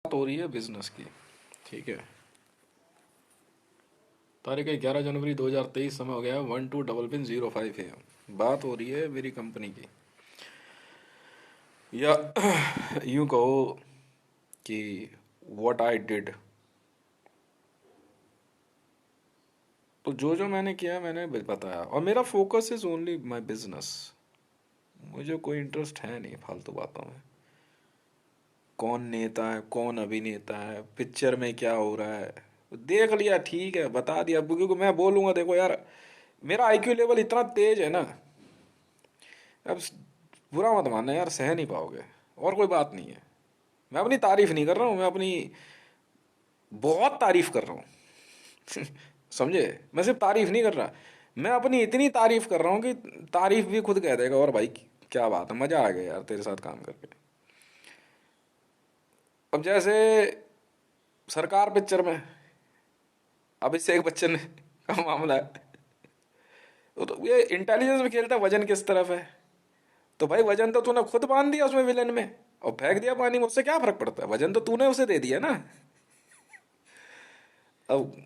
बात हो रही है बिजनेस की। ठीक है। तारीख है 11 जनवरी 2023। समय हो गया 12:00 AM। बात हो रही है मेरी कंपनी की, या यूं कहो कि व्हाट आई डिड। तो जो जो मैंने किया मैंने बताया, और मेरा focus is only my business. मुझे कोई इंटरेस्ट है नहीं फालतू बातों में। कौन नेता है, कौन अभिनेता है, पिक्चर में क्या हो रहा है, देख लिया ठीक है, बता दिया। अब क्योंकि मैं बोलूंगा, देखो यार, मेरा आईक्यू लेवल इतना तेज है ना, अब बुरा मत मानना यार, सह नहीं पाओगे। और कोई बात नहीं है। मैं अपनी तारीफ नहीं कर रहा हूँ, मैं अपनी बहुत तारीफ कर रहा हूँ। समझे? मैं सिर्फ तारीफ नहीं कर रहा, मैं अपनी इतनी तारीफ कर रहा हूँ कि तारीफ भी खुद कह देगा और भाई क्या बात है, मजा आ गया यार तेरे साथ काम करके। अब जैसे सरकार पिक्चर में अभिषेक बच्चन का मामला है, तो ये इंटेलिजेंस में खेलता है, वजन किस तरफ है। तो भाई वजन तो तूने खुद बांध दिया उसमें विलन में, और फेंक दिया पानी में, उससे क्या फर्क पड़ता है, वजन तो तूने उसे दे दिया ना। अब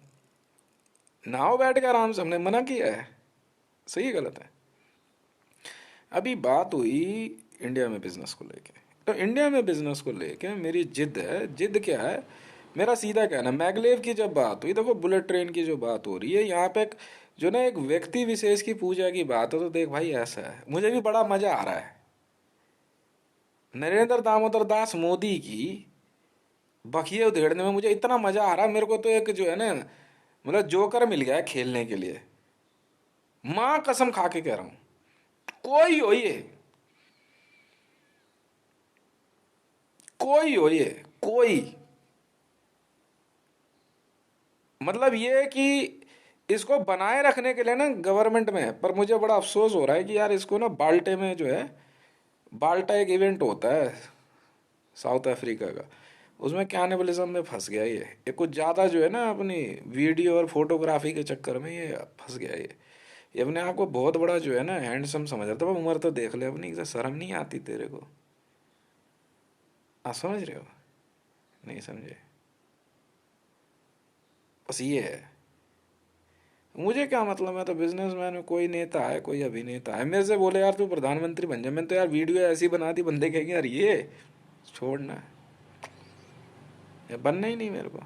नाव बैठ के आराम से, हमने मना किया है, सही है गलत है। अभी बात हुई इंडिया में बिजनेस को लेके। तो इंडिया में बिजनेस को लेके मेरी जिद है। जिद क्या है? मेरा सीधा कहना, मैगलेव की जब बात हुई, देखो बुलेट ट्रेन की जो बात हो रही है यहाँ पे, जो ना एक व्यक्ति विशेष की पूजा की बात है, तो देख भाई ऐसा है, मुझे भी बड़ा मजा आ रहा है। नरेंद्र दामोदर दास मोदी की बखिए उधेड़ने में मुझे इतना मजा आ रहा है, मेरे को तो एक जो है ना, मतलब जोकर मिल गया है खेलने के लिए। माँ कसम खा के कह रहा हूं, कोई हो ये, कोई हो ये, कोई, मतलब ये कि इसको बनाए रखने के लिए ना गवर्नमेंट में, पर मुझे बड़ा अफसोस हो रहा है कि यार इसको ना बाल्टे में जो है, बाल्टा एक इवेंट होता है साउथ अफ्रीका का, उसमें कैनिबलिज्म में फंस गया ये कुछ ज़्यादा जो है ना, अपनी वीडियो और फोटोग्राफी के चक्कर में ये फंस गया ये अपने आप को बहुत बड़ा जो है ना हैंडसम समझ रहा था। भाई उम्र तो देख ले अपनी, शर्म नहीं आती तेरे को? आप समझ रहे हो? नहीं समझे? बस ये है। मुझे क्या मतलब, मैं तो बिजनेसमैन हूँ, कोई नेता है, कोई अभिनेता है, मेरे से बोले यार तू प्रधानमंत्री बन जा, मैंने तो यार वीडियो ऐसी बना दी, बंदे कहेंगे यार ये छोड़ना है, या बनना ही नहीं मेरे को,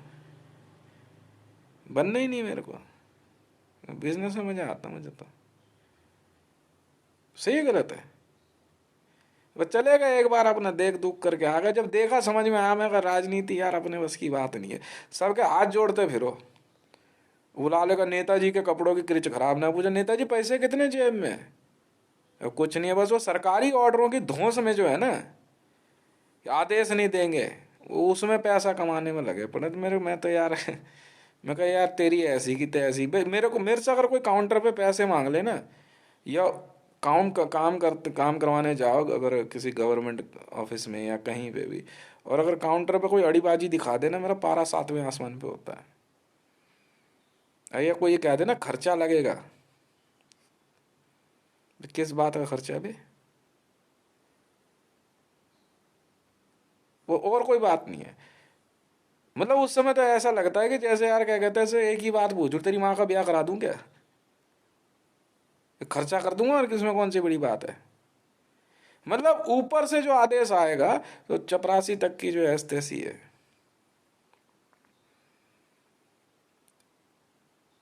बनना ही नहीं मेरे को। बिजनेस में मजा आता मुझे तो। सही गलत है? बस चलेगा एक बार अपना देख दुख करके आ गया, जब देखा समझ में आया, मैं कहा राजनीति यार अपने बस की बात नहीं है। सबके हाथ जोड़ते फिरो, बुला लेगा नेताजी के कपड़ों की क्रिच खराब ना पूछा, नेताजी पैसे कितने जेब में? अब कुछ नहीं है, बस वो सरकारी ऑर्डरों की धौंस में जो है ना, आदेश नहीं देंगे, वो उसमें पैसा कमाने में लगे पड़े। तो मैं तो यार मैं कहा यार तेरी ऐसी की तैसी, भाई मेरे से अगर कोई काउंटर पे पैसे मांग ले ना, या काम करवाने जाओ अगर किसी गवर्नमेंट ऑफिस में या कहीं पे भी, और अगर काउंटर पे कोई अड़ीबाजी दिखा देना, मेरा पारा सातवें आसमान पे होता है। या कोई ये कह देना खर्चा लगेगा, किस बात का खर्चा भी, वो और कोई बात नहीं है। मतलब उस समय तो ऐसा लगता है कि जैसे यार क्या कहते हैं, ऐसे एक ही बात पूछू, तेरी माँ का ब्याह करा दूं क्या, खर्चा कर दूंगा, और किसमें कौन सी बड़ी बात है। मतलब ऊपर से जो आदेश आएगा, तो चपरासी तक की जो है तैसी है।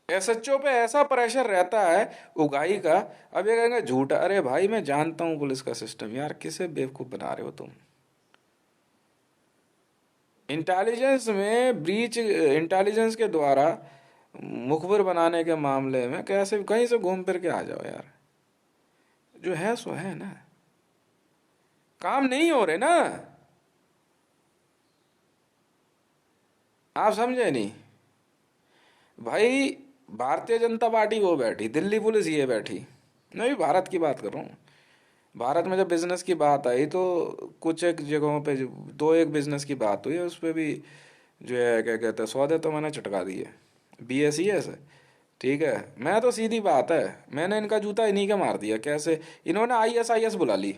एसएचओ पे ऐसा प्रेशर रहता है उगाही का। अब ये कहेंगे झूठा, अरे भाई मैं जानता हूं पुलिस का सिस्टम, यार किसे बेवकूफ बना रहे हो तुम। इंटेलिजेंस में ब्रीच, इंटेलिजेंस के द्वारा मुखबिर बनाने के मामले में कैसे कहीं से घूम फिर के आ जाओ यार, जो है सो है ना, काम नहीं हो रहे ना। आप समझे नहीं भाई? भारतीय जनता पार्टी वो बैठी, दिल्ली पुलिस ये बैठी, मैं भी भारत की बात कर रहा हूँ। भारत में जब बिजनेस की बात आई तो कुछ एक जगहों पे दो एक बिजनेस की बात हुई, उस पर भी जो है क्या कहते हैं सौदे तो मैंने चटका दिए। BSES है, ठीक है। मैं तो सीधी बात है, मैंने इनका जूता इन्हीं का मार दिया। कैसे? इन्होंने ISIS बुला ली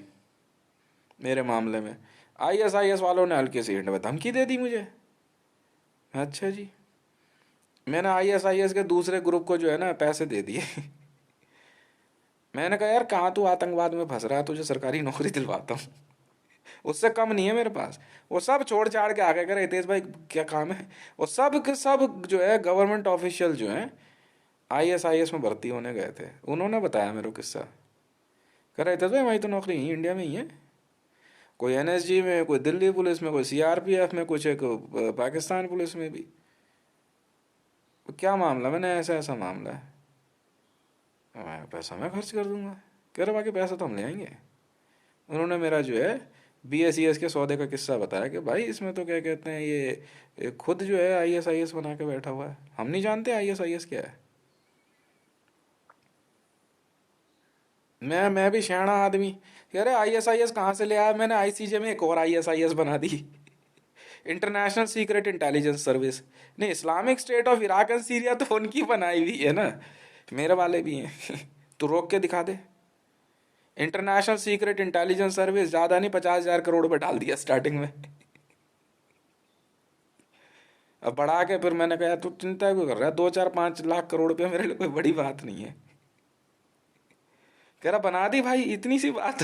मेरे मामले में, ISIS वालों ने हल्की सी हिंट में धमकी दे दी मुझे। अच्छा जी। मैंने आईएसआईएस के दूसरे ग्रुप को जो है ना पैसे दे दिए। मैंने कहा यार कहाँ तू आतंकवाद में फंस रहा है, तुझे सरकारी नौकरी दिलवाता हूँ, उससे कम नहीं है मेरे पास। वो सब छोड़ छाड़ के आ गए, कह रहे हितेश भाई क्या काम है। वो सब के सब जो है गवर्नमेंट ऑफिशियल जो हैं आईएसआईएस में भर्ती होने गए थे, उन्होंने बताया मेरे को किस्सा। कह रहे हितेश भाई हमारी तो नौकरी यहीं इंडिया में ही है, कोई एनएसजी में, कोई दिल्ली पुलिस में, कोई सीआरपीएफ में, कुछ एक पाकिस्तान पुलिस में भी। क्या मामला, मैंने ऐसा ऐसा मामला है। मैं पैसा मैं खर्च कर दूंगा। कह रहे बाकी पैसा तो हम ले आएंगे। उन्होंने मेरा जो है बीएसईएस के सौदे का किस्सा बताया कि भाई इसमें तो क्या कहते हैं ये खुद जो है आईएसआईएस बना के बैठा हुआ है, हम नहीं जानते आईएसआईएस क्या है। मैं भी शाना आदमी, कह रहे आईएसआईएस कहाँ से ले आया, मैंने आईसीजे में एक और आईएसआईएस बना दी। International secret intelligence service. नहीं, Islamic state of Iraq and Syria तो उनकी बनाई हुई है ना, मेरे वाले भी हैं। तो रोक के दिखा दे। इंटरनेशनल सीक्रेट इंटेलिजेंस सर्विस ज्यादा नहीं, 50,000 करोड़ पे डाल दिया स्टार्टिंग में। अब बढ़ा के फिर मैंने कहा तू चिंता क्यों कर रहा है, 2 4 5 लाख करोड़ रुपया मेरे लिए कोई बड़ी बात नहीं है। कह रहा बना दी भाई, इतनी सी बात।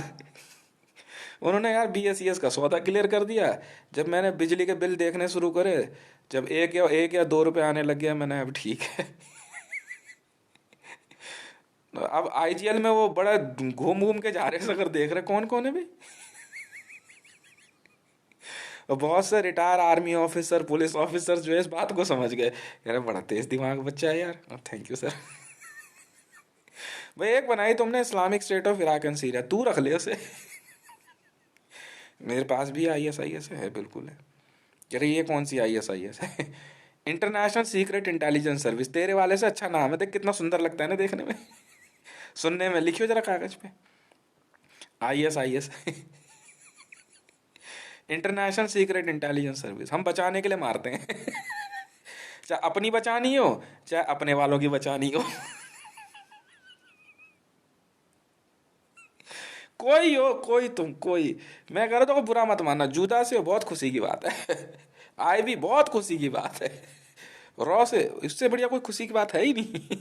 उन्होंने यार बीएसईएस का सौदा क्लियर कर दिया। जब मैंने बिजली के बिल देखने शुरू करे, जब 1 या 2 रुपए आने लग गया, मैंने अब ठीक है। अब आईजीएल में वो बड़ा घूम घूम के जा रहे हैं, अगर देख रहे कौन कौन है भाई। और बहुत से retire army officer, police officer जो है इस बात को समझ गए, कह रहे बड़ा तेज दिमाग बच्चा है यार, थैंक यू सर। भाई एक बनाई तुमने Islamic state of Iraq and Syria, तू रख ले उसे। मेरे पास भी आईएसआईएस है, बिल्कुल है। कह रहे ये कौन सी आईएसआईएस है। इंटरनेशनल सीक्रेट इंटेलिजेंस सर्विस, तेरे वाले से अच्छा नाम है, देख कितना सुंदर लगता है ना देखने में। सुनने में, लिखियो जरा कागज पे, ISIS. International secret intelligence service, हम बचाने के लिए मारते हैं। चाहे अपनी बचानी हो, चाहे अपने वालों की बचानी हो। कोई हो, कोई तुम कोई, मैं कह रहा था बुरा मत मानना, जुदा से हो बहुत खुशी की बात है। आए भी बहुत खुशी की बात है। रॉ से इससे बढ़िया कोई खुशी की बात है ही नहीं।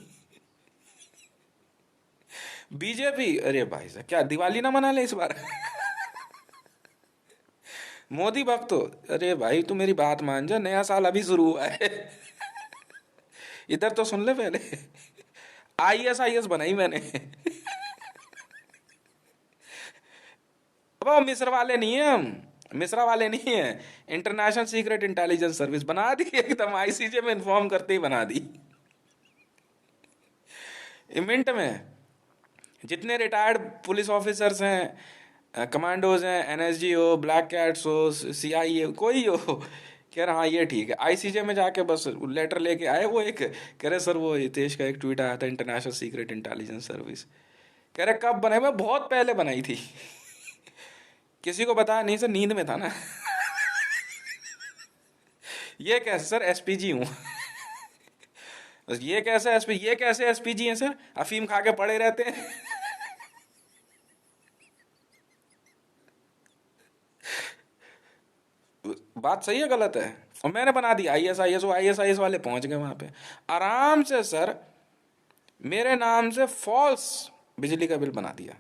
बीजेपी, अरे भाई साहब क्या दिवाली ना मना ले इस बार। मोदी भक्त हो, अरे भाई तू मेरी बात मान जा, नया साल अभी शुरू हुआ है। इधर तो सुन ले पहले, आईएसआईएस बनाई मैंने। अब वो मिस्र वाले नहीं है हम, मिस्रा वाले नहीं है। इंटरनेशनल सीक्रेट इंटेलिजेंस सर्विस बना दी एकदम, आईसीजे में इन्फॉर्म करते ही बना दी मिनट में। जितने रिटायर्ड पुलिस ऑफिसर्स हैं, कमांडोज हैं, एनएसजी हो, ब्लैक कैट्स हो, सीआई हो, कोई हो, कह रहा हाँ ये ठीक है। आईसीजे में जाके बस लेटर लेके आए, वो एक कह रहे सर वो हितेश का एक ट्वीट आया था इंटरनेशनल सीक्रेट इंटेलिजेंस सर्विस। कह रहे कब बनाई, मैं बहुत पहले बनाई थी, किसी को बताया नहीं सर, नींद में था ना। ये कैसे सर, एसपीजी हूँ। ये कैसे एसपी, ये कैसे एसपीजी हैं सर, अफीम खा के पड़े रहते हैं। बात सही है गलत है। और मैंने बना दी आईएसआईएस, वो आईएसआईएस वाले पहुंच गए वहां पे आराम से सर, मेरे नाम से फॉल्स बिजली का बिल बना दिया।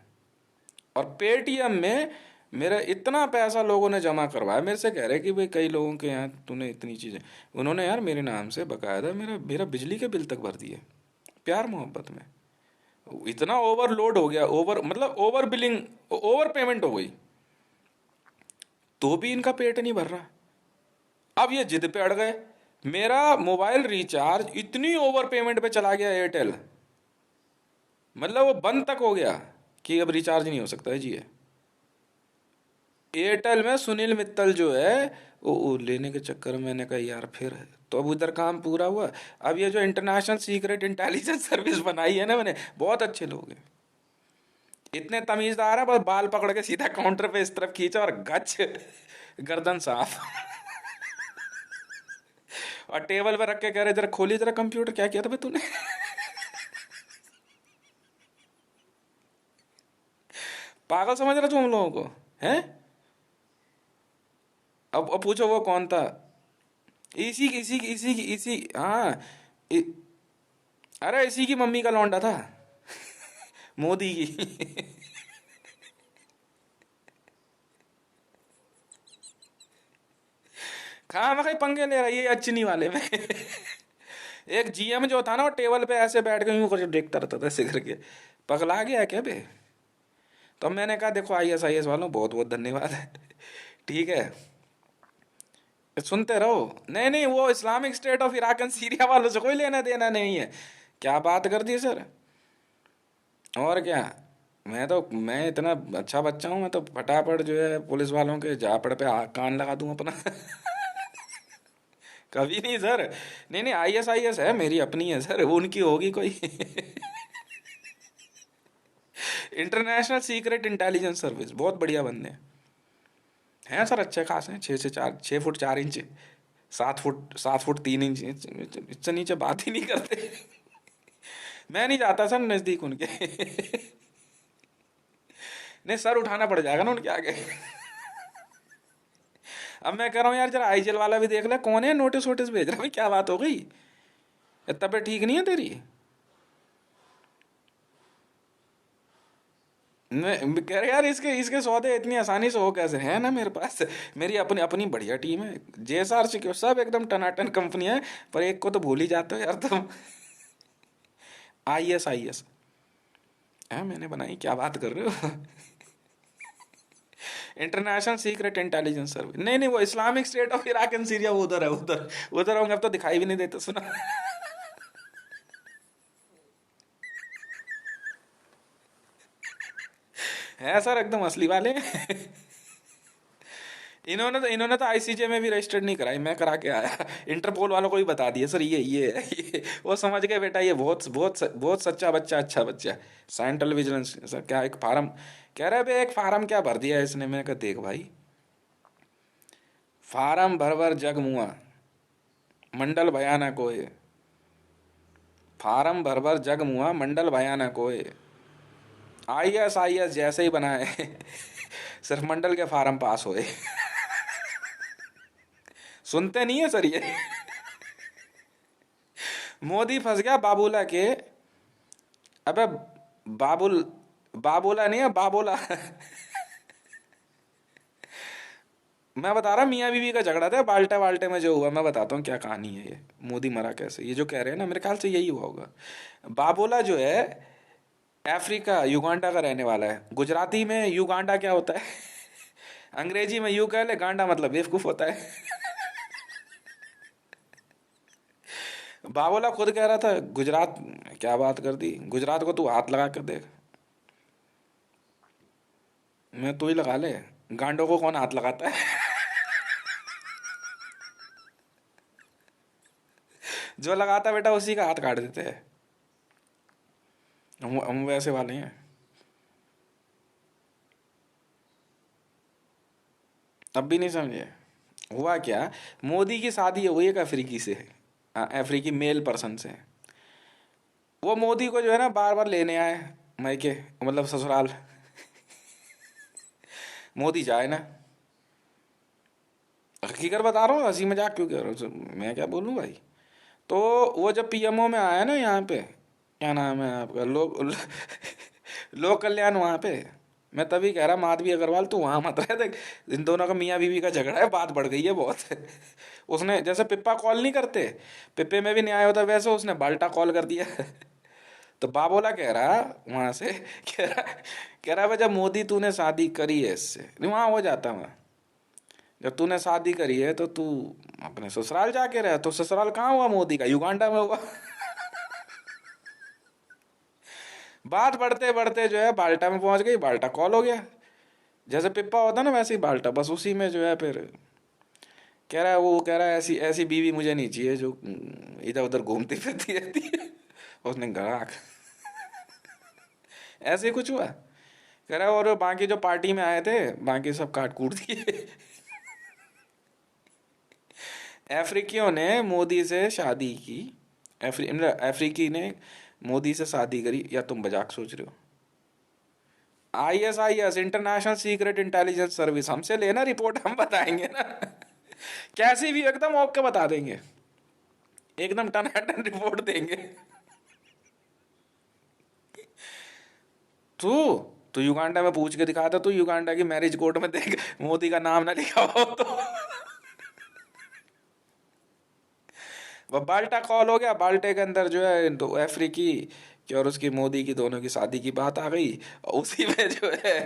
और पेटीएम में मेरा इतना पैसा लोगों ने जमा करवाया, मेरे से कह रहे कि भाई कई लोगों के यहाँ तूने इतनी चीजें, उन्होंने यार मेरे नाम से बकायदा मेरा मेरा बिजली के बिल तक भर दिए, प्यार मोहब्बत में। इतना ओवरलोड हो गया, ओवर मतलब ओवर बिलिंग, ओवर पेमेंट हो गई, तो भी इनका पेट नहीं भर रहा। अब ये जिद पे अड़ गए। मेरा मोबाइल रिचार्ज इतनी ओवर पेमेंट पे चला गया एयरटेल, मतलब वो बंद तक हो गया कि अब रिचार्ज नहीं हो सकता है जी। एयरटेल में सुनील मित्तल जो है वो लेने के चक्कर में मैंने कहा यार फिर, तो अब उधर काम पूरा हुआ। अब ये जो इंटरनेशनल सीक्रेट इंटेलिजेंस सर्विस बनाई है ना मैंने, बहुत अच्छे लोग हैं, इतने तमीजदार है, बस बाल पकड़ के सीधा काउंटर पे इस तरफ खींचा और गच, गर्दन साफ। और टेबल पे रख के कह रहे जरा खोली जरा कंप्यूटर, क्या किया था भाई तूने। पागल समझ रहे तुम लोगों को, हैं। अब पूछो वो कौन था, इसी हाँ। इ, अरे इसी की मम्मी का लौंडा था, मोदी की। कहाँ मैं कहीं पंगे ले रहा है ये अच्छी वाले में। एक जीएम जो था ना, वो टेबल पे ऐसे बैठ के यूं कुछ देखता रहता था ऐसे करके। पगला गया क्या बे? तो मैंने कहा देखो IS वालों बहुत बहुत धन्यवाद है, ठीक है, सुनते रहो। नहीं नहीं, वो Islamic state of Iraq and Syria वालों से कोई लेना देना नहीं है। क्या बात कर दी सर। और क्या। मैं इतना अच्छा बच्चा हूँ, मैं तो फटाफट जो है पुलिस वालों के जापड़ पे कान लगा दूं अपना। कभी नहीं सर। नहीं नहीं, IS है मेरी अपनी है सर, वो उनकी होगी कोई। इंटरनेशनल सीक्रेट इंटेलिजेंस सर्विस, बहुत बढ़िया बंदे हैं सर, अच्छे खास हैं, 6 फुट 4 इंच, 7 फुट इससे नीचे बात ही नहीं करते। मैं नहीं जाता सर नजदीक उनके। नहीं, सर उठाना पड़ जाएगा ना उनके आगे। अब मैं कह रहा हूँ यार जरा IGL वाला भी देख ले, कौन है नोटिस वोटिस भेज रहा है भाई, क्या बात हो गई? तबीयत ठीक नहीं है तेरी? मैं कह रहा यार इसके इसके सौदे इतनी आसानी से हो कैसे है ना मेरे पास। मेरी अपनी अपनी बढ़िया टीम है, JSR सिक्योर सब एकदम टनाटन कंपनी है। पर एक को तो भूल ही जाते हो यार तुम। IS है मैंने बनाई, क्या बात कर रहे हो? इंटरनेशनल सीक्रेट इंटेलिजेंस सर्विस, नहीं नहीं, वो Islamic state of Iraq and Syria, वो उधर है उधर। उधर होंगे, अब तो दिखाई भी नहीं देते सुना। है सर एकदम असली वाले। इन्होंने तो ICJ में भी रजिस्टर्ड नहीं कराई, मैं करा के आया। इंटरपोल वालों को भी बता दिया सर, ये है, ये वो समझ गए बेटा, ये बहुत बहुत बहुत सच्चा बच्चा, अच्छा बच्चा। सेंट्रल विजिलेंस सर, क्या एक फार्म कह रहे बे, एक फार्म क्या भर दिया है इसने, मैंने कहा देख भाई, फार्म भर भर जग मुआ, मंडल भयाना कोय, फार्म भर भर जग मुआ मंडल भयाना कोय। IS जैसे ही बनाए, सिर्फ मंडल के फार्म पास हुए। सुनते नहीं है सर ये। मोदी फंस गया बाबूला के। अबे बाबुल बाबूला नहीं है, बाबूला। मैं बता रहा, मियाँ बीवी का झगड़ा था बाल्टा बाल्टे में जो हुआ, मैं बताता हूँ क्या कहानी है ये। मोदी मरा कैसे, ये जो कह रहे हैं ना, मेरे ख्याल से यही हुआ होगा। बाबोला जो है अफ्रीका युगांडा का रहने वाला है। गुजराती में युगांडा क्या होता है? अंग्रेजी में यू कह ले, गांडा मतलब बेवकूफ होता है। बाबोला खुद कह रहा था गुजरात, क्या बात कर दी, गुजरात को तू हाथ लगा कर देख। मैं तू ही लगा ले, गांडों को कौन हाथ लगाता है? जो लगाता बेटा उसी का हाथ काट देते हैं। हम वैसे वाले हैं। तब भी नहीं समझे। हुआ क्या, मोदी की शादी हुई एक अफ्रीकी से, अफ्रीकी मेल पर्सन से। वो मोदी को जो है ना बार बार लेने आए मायके, मतलब ससुराल। मोदी जाए ना, हकीकत बता रहा हूँ, हंसी मजाक क्यों कर रहा हूँ, मैं क्या बोलूँ भाई। तो वो जब PMO में आया ना यहाँ पे, क्या नाम है आपका, लोक कल्याण वहाँ पे, मैं तभी कह रहा माधवी अग्रवाल तू वहाँ मत रहे, देख इन दोनों का मियाँ बीवी का झगड़ा है, बात बढ़ गई है बहुत। उसने जैसे पिप्पा कॉल नहीं करते, पिप्पे में भी न्याय होता, वैसे उसने बाल्टा कॉल कर दिया। तो बाबोला कह रहा वहां से, कह रहा भाई जब मोदी तूने शादी करी है इससे, नहीं वहां हो जाता मैं, जब तूने शादी करी है तो तू अपने ससुराल जाके रह। तो ससुराल कहाँ हुआ मोदी का, युगांडा में हुआ। बात बढ़ते बढ़ते जो है बाल्टा में पहुंच गई, बाल्टा कॉल हो गया। जैसे पिप्पा होता ना वैसे ही बाल्टा, बस उसी में जो है फिर कह रहा है, वो कह रहा है ऐसी ऐसी बीवी मुझे नहीं चाहिए जो इधर उधर घूमती फिरती रहती है। उसने गड़ाक, ऐसे ही कुछ हुआ। कह रहा है और बाकी जो पार्टी में आए थे बाकी सब काट कूट दिए। अफ्रीकियों ने मोदी से शादी की, मतलब अफ्रीकी ने मोदी से शादी करी, या तुम मजाक सोच रहे हो? IS international secret intelligence service, हमसे लेना रिपोर्ट, हम बताएंगे ना। कैसी भी एकदम ओके बता देंगे, एकदम टनाटन रिपोर्ट देंगे। तू तू युगांडा में पूछ के दिखा दे, तू युगांडा की मैरिज कोर्ट में देख मोदी का नाम ना लिखा हो तो। वह बाल्टा कॉल हो गया, बाल्टे के अंदर जो है दो अफ्रीकी की और उसकी मोदी की दोनों की शादी की बात आ गई, और उसी में जो है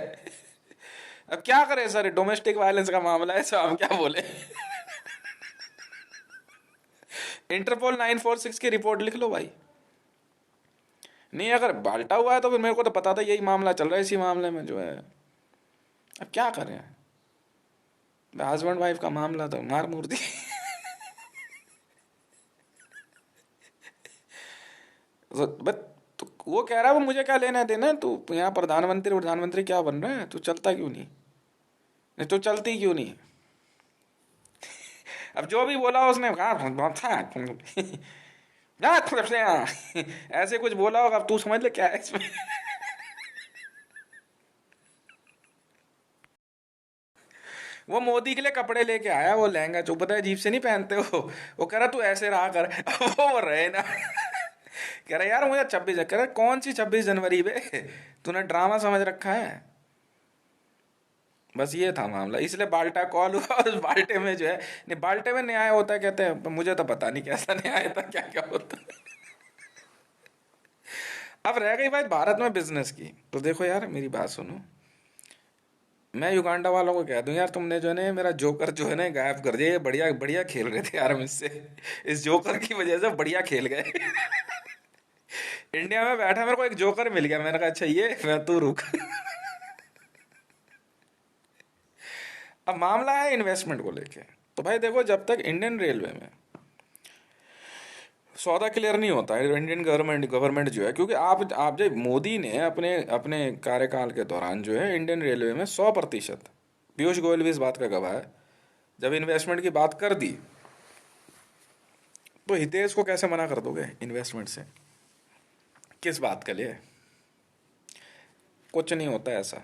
अब क्या करें सर, डोमेस्टिक वायलेंस का मामला है, सो हम क्या बोले। इंटरपोल 946 की रिपोर्ट लिख लो भाई। नहीं अगर बाल्टा हुआ है तो फिर मेरे को तो पता था यही मामला चल रहा है, इसी मामले में जो है अब क्या करें, हस्बैंड वाइफ का मामला तो मार मूर्ति। बट तो वो कह रहा है वो मुझे क्या लेना देना, तू यहाँ प्रधानमंत्री प्रधानमंत्री क्या बन रहा है, तू चलता क्यों नहीं, नहीं तू चलती क्यों नहीं। अब जो भी बोला उसने कहा बहुत था ऐसे कुछ बोला होगा, अब तू समझ ले क्या है इसमें। वो मोदी के लिए कपड़े लेके आया, वो लहंगा जो पता है अजीब से नहीं पहनते वो कह रहा तू ऐसे रहा कर। वो रहे ना। कह रहा यार मुझे 26, कह रहा कौन सी 26 जनवरी बे, तूने ड्रामा समझ रखा है। बस ये था मामला, इसलिए बाल्टा कॉल हुआ, और उस बाल्टे में जो है, नहीं बाल्टे में न्याय होता है कहते हैं, मुझे तो पता नहीं कैसा न्याय था, क्या क्या होता है। अब रह गई बात भारत में बिजनेस की, तो देखो यार मेरी बात सुनो, मैं युगांडा वालों को कह दूं यार तुमने जो है ना मेरा जोकर जो है ना गायब कर दिया, ये बढ़िया बढ़िया खेल रहे थे यार मुझसे, इस जोकर की वजह से बढ़िया खेल गए। इंडिया में बैठा मेरे को एक जोकर मिल गया, मैंने कहा अच्छा ये मैं तू रुक। अब मामला है इन्वेस्टमेंट को लेके, तो भाई देखो जब तक इंडियन रेलवे में सौदा क्लियर नहीं होता है, इंडियन गवर्नमेंट जो है, क्योंकि आप जब मोदी ने अपने अपने कार्यकाल के दौरान जो है इंडियन रेलवे में 100%, पीयूष गोयल भी इस बात का गवाह है, जब इन्वेस्टमेंट की बात कर दी तो हितेश को कैसे मना कर दोगे इन्वेस्टमेंट से, किस बात के लिए। कुछ नहीं होता ऐसा,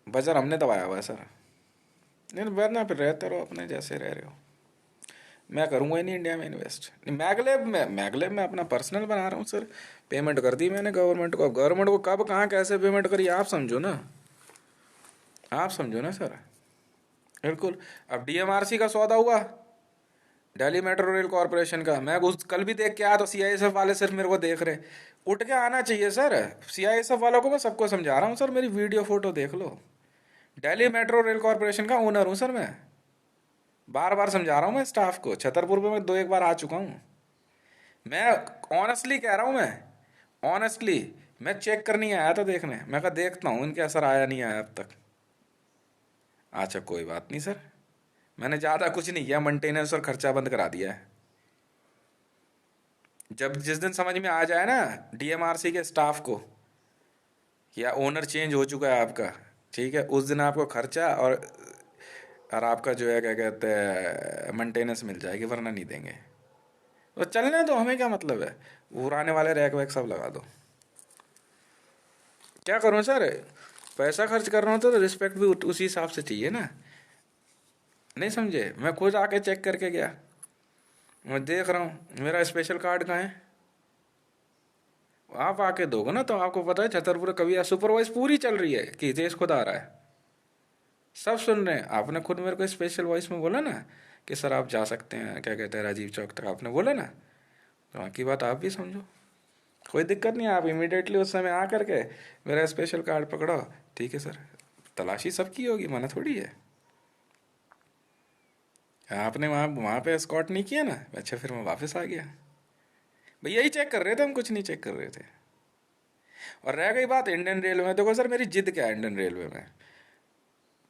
बजर हमने दबाया हुआ है सर, नहीं वरना फिर रहते रहो अपने जैसे रह रहे हो। मैं करूंगा ही नहीं इंडिया में इन्वेस्ट, नहीं मैगलेब में अपना पर्सनल बना रहा हूँ सर, पेमेंट कर दी मैंने गवर्नमेंट को, अब गवर्नमेंट को कब कहाँ कैसे पेमेंट करी आप समझो ना, आप समझो ना सर। बिल्कुल। अब डीएमआरसी का सौदा हुआ, दिल्ली मेट्रो रेल कॉरपोरेशन का, मैं उस कल भी देख के आया तो सीआईएसएफ वाले सिर्फ मेरे को देख रहे, उठ के आना चाहिए सर। सीआईएसएफ वालों को मैं सबको समझा रहा हूँ सर, मेरी वीडियो फोटो देख लो, दिल्ली मेट्रो रेल कॉरपोरेशन का ओनर हूँ सर मैं, बार बार समझा रहा हूँ मैं स्टाफ को, छतरपुर पे मैं 2 एक बार आ चुका हूँ। मैं ऑनेस्टली कह रहा हूँ, मैं ऑनेस्टली, मैं चेक करने आया था देखने, मैं कहा देखता हूँ इनके असर आया नहीं आया अब तक। अच्छा कोई बात नहीं सर, मैंने ज़्यादा कुछ नहीं किया, मेंटेनेंस और खर्चा बंद करा दिया है। जब जिस दिन समझ में आ जाए ना डीएमआरसी के स्टाफ को या ओनर चेंज हो चुका है आपका, ठीक है, उस दिन आपको खर्चा और आपका जो है क्या कहते हैं मेंटेनेंस मिल जाएगी, वरना नहीं देंगे। तो चलने दो, हमें क्या मतलब है, उड़ाने वाले रैक वैक सब लगा दो। क्या करूँ सर, पैसा खर्च कर रहा हूँ तो रिस्पेक्ट भी उसी हिसाब से चाहिए ना, नहीं समझे। मैं खुद आके चेक करके गया, मैं देख रहा हूँ मेरा स्पेशल कार्ड कहाँ है, आप आके दोगे ना तो आपको पता है छतरपुर कभी सुपरवाइज पूरी चल रही है कि हितेश खुद आ रहा है, सब सुन रहे हैं। आपने खुद मेरे को स्पेशल वॉइस में बोला ना कि सर आप जा सकते हैं क्या कहते हैं राजीव चौक तक, आपने बोला ना, तो बाकी बात आप भी समझो, कोई दिक्कत नहीं है, आप इमीडिएटली उस समय आ करके मेरा स्पेशल कार्ड पकड़ो, ठीक है सर, तलाशी सबकी होगी, मना थोड़ी है। आपने वहाँ वहाँ पे स्कॉट नहीं किया ना, अच्छा फिर मैं वापस आ गया, भैया ही चेक कर रहे थे, हम कुछ नहीं चेक कर रहे थे। और रह गई बात इंडियन रेलवे में, देखो सर मेरी जिद क्या है इंडियन रेलवे में,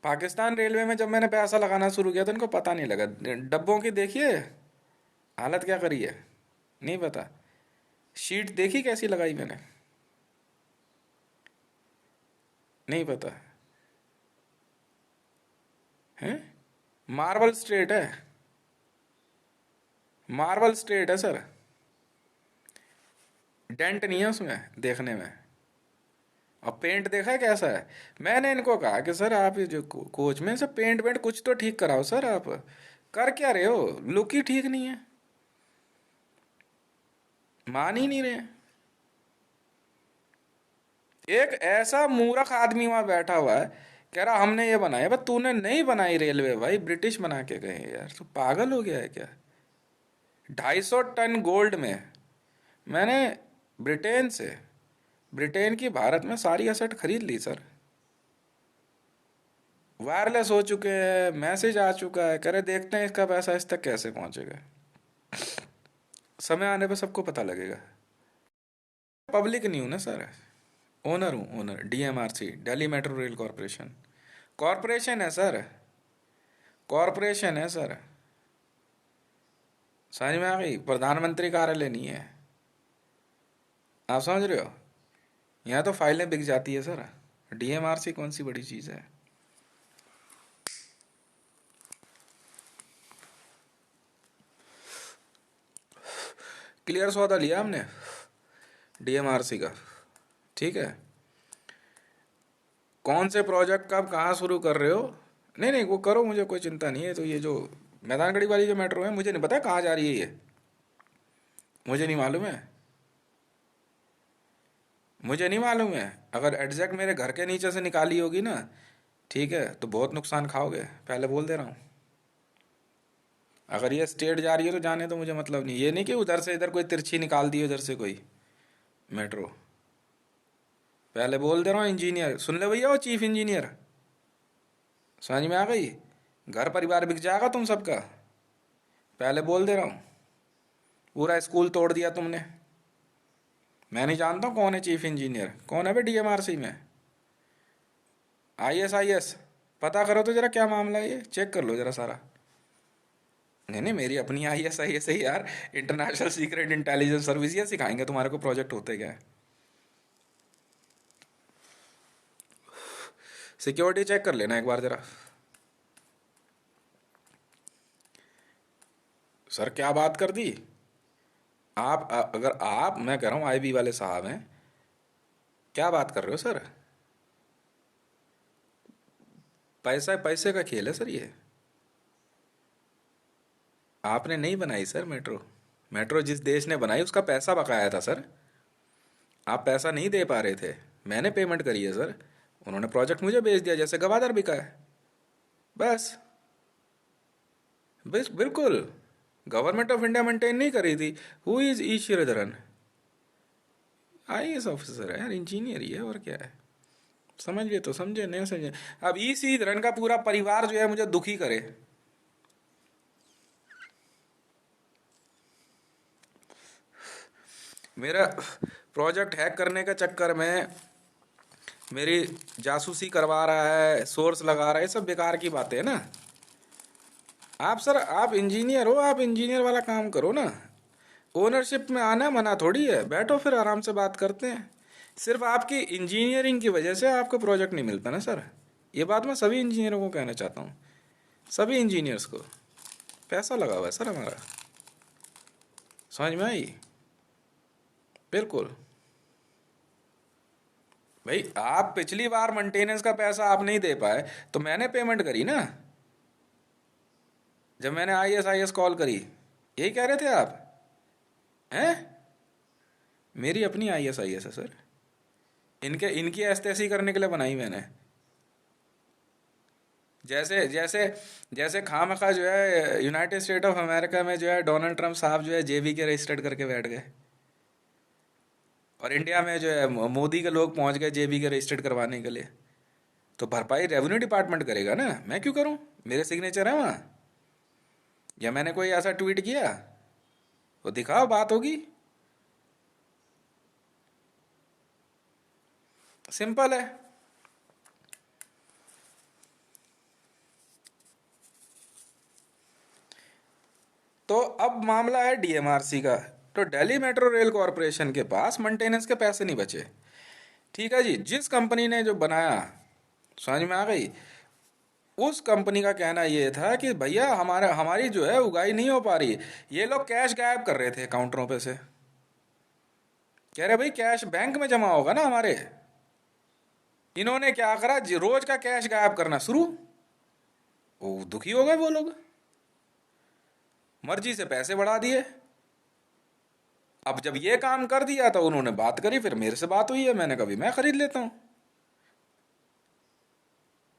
पाकिस्तान रेलवे में जब मैंने पैसा लगाना शुरू किया तो इनको पता नहीं लगा, डब्बों की देखिए हालत क्या करी है, नहीं पता, शीट देखी कैसी लगाई मैंने, नहीं पता है, मार्बल स्ट्रेट है, मार्बल स्ट्रेट है सर, डेंट नहीं है उसमें देखने में, अब पेंट देखा है कैसा है। मैंने इनको कहा कि सर आप ये जो कोच में सब पेंट वेंट कुछ तो ठीक कराओ सर, आप कर क्या रहे हो, लुक ही ठीक नहीं है, मान ही नहीं रहे। एक ऐसा मूर्ख आदमी वहां बैठा हुआ है, कह रहा हमने ये बनाया। बस तूने नहीं बनाई रेलवे भाई, ब्रिटिश बना के गए यार, तू पागल हो गया है क्या। 250 टन गोल्ड में मैंने ब्रिटेन से, ब्रिटेन की भारत में सारी एसेट खरीद ली सर। वायरलेस हो चुके हैं, मैसेज आ चुका है, कह रहे देखते हैं इसका पैसा इस तक कैसे पहुंचेगा। समय आने पे सबको पता लगेगा। पब्लिक नहीं हूं ना सर, ओनर हूँ, owner DMRC, Delhi metro rail corporation. Corporation है सर, कॉरपोरेशन है सर, समझ में आ गई, प्रधानमंत्री कार्यालय नहीं है। आप समझ रहे हो, यहाँ तो फाइलें बिक जाती है सर, डीएमआरसी कौन सी बड़ी चीज़ है। क्लियर सौदा लिया हमने डीएमआरसी का, ठीक है। कौन से प्रोजेक्ट कब कहाँ शुरू कर रहे हो, नहीं नहीं वो करो, मुझे कोई चिंता नहीं है। तो ये जो मैदानगढ़ी वाली जो मेट्रो है, मुझे नहीं पता कहाँ जा रही है ये, मुझे नहीं मालूम है, मुझे नहीं मालूम है। अगर एग्जैक्ट मेरे घर के नीचे से निकाली होगी ना, ठीक है, तो बहुत नुकसान खाओगे, पहले बोल दे रहा हूँ। अगर ये स्टेट जा रही है तो जाने तो मुझे मतलब नहीं, ये नहीं कि उधर से इधर कोई तिरछी निकाल दी उधर से कोई मेट्रो, पहले बोल दे रहा हूँ। इंजीनियर सुन ले भैया, वो चीफ इंजीनियर, समझ में आ गई, घर परिवार बिक जाएगा तुम सबका, पहले बोल दे रहा हूँ। पूरा स्कूल तोड़ दिया तुमने। मैं नहीं जानता हूँ कौन है चीफ इंजीनियर, कौन है भाई डीएमआरसी में। आईएस पता करो तो जरा क्या मामला है, ये चेक कर लो जरा सारा। नहीं नहीं, मेरी अपनी आईएस है यार, इंटरनेशनल सीक्रेट इंटेलिजेंस सर्विस, ये सिखाएंगे तुम्हारे को प्रोजेक्ट होते क्या है। सिक्योरिटी चेक कर लेना एक बार जरा। सर क्या बात कर दी आप, अगर आप, मैं कह रहा हूँ आईबी वाले साहब हैं, क्या बात कर रहे हो सर। पैसा पैसे का खेल है सर ये। आपने नहीं बनाई सर मेट्रो, मेट्रो जिस देश ने बनाई उसका पैसा बकाया था सर, आप पैसा नहीं दे पा रहे थे, मैंने पेमेंट करी है सर, उन्होंने प्रोजेक्ट मुझे भेज दिया जैसे गवादर बिका है, बस। बिल्कुल, गवर्नमेंट ऑफ इंडिया मेंटेन नहीं करी थी। Who is E Sreedharan, IAS officer है यार, इंजीनियर ही है और क्या है। समझ गए तो समझे, नहीं समझे। अब ई श्रीधरन का पूरा परिवार जो है मुझे दुखी करे। मेरा प्रोजेक्ट हैक करने के चक्कर में मेरी जासूसी करवा रहा है, सोर्स लगा रहा है, ये सब बेकार की बातें है ना। आप सर, आप इंजीनियर हो, आप इंजीनियर वाला काम करो ना। ओनरशिप में आना मना थोड़ी है, बैठो फिर आराम से बात करते हैं। सिर्फ आपकी इंजीनियरिंग की वजह से आपको प्रोजेक्ट नहीं मिलता ना सर, ये बात मैं सभी इंजीनियरों को कहना चाहता हूँ, सभी इंजीनियर्स को। पैसा लगा हुआ है सर हमारा, समझ में आई, बिल्कुल। भाई आप पिछली बार मेंटेनेंस का पैसा आप नहीं दे पाए तो मैंने पेमेंट करी ना, जब मैंने आईएस कॉल करी, यही कह रहे थे आप हैं। मेरी अपनी आईएस है सर, इनके इनकी एस्तेसी करने के लिए बनाई मैंने। जैसे जैसे जैसे खामखा जो है यूनाइटेड स्टेट ऑफ अमेरिका में जो है डोनाल्ड ट्रम्प साहब जो है जेबी के रजिस्टर्ड करके बैठ गए, और इंडिया में जो है मोदी के लोग पहुंच गए जेबी के रजिस्टर्ड करवाने के लिए। तो भरपाई रेवेन्यू डिपार्टमेंट करेगा ना, मैं क्यों करूं, मेरे सिग्नेचर है वहां। या मैंने कोई ऐसा ट्वीट किया, वो दिखाओ, बात होगी, सिंपल है। तो अब मामला है डीएमआरसी का। तो दिल्ली मेट्रो रेल कॉरपोरेशन के पास मेंटेनेंस के पैसे नहीं बचे, ठीक है जी। जिस कंपनी ने जो बनाया, समझ में आ गई, उस कंपनी का कहना ये था कि भैया हमारी जो है उगाई नहीं हो पा रही। ये लोग कैश गायब कर रहे थे काउंटरों पे से, कह रहे भाई कैश बैंक में जमा होगा ना हमारे। इन्होंने क्या करा, रोज का कैश गायब करना शुरू। वो दुखी हो गए वो लोग, मर्जी से पैसे बढ़ा दिए। अब जब ये काम कर दिया तो उन्होंने बात करी, फिर मेरे से बात हुई है, मैंने कहा भी मैं खरीद लेता हूँ।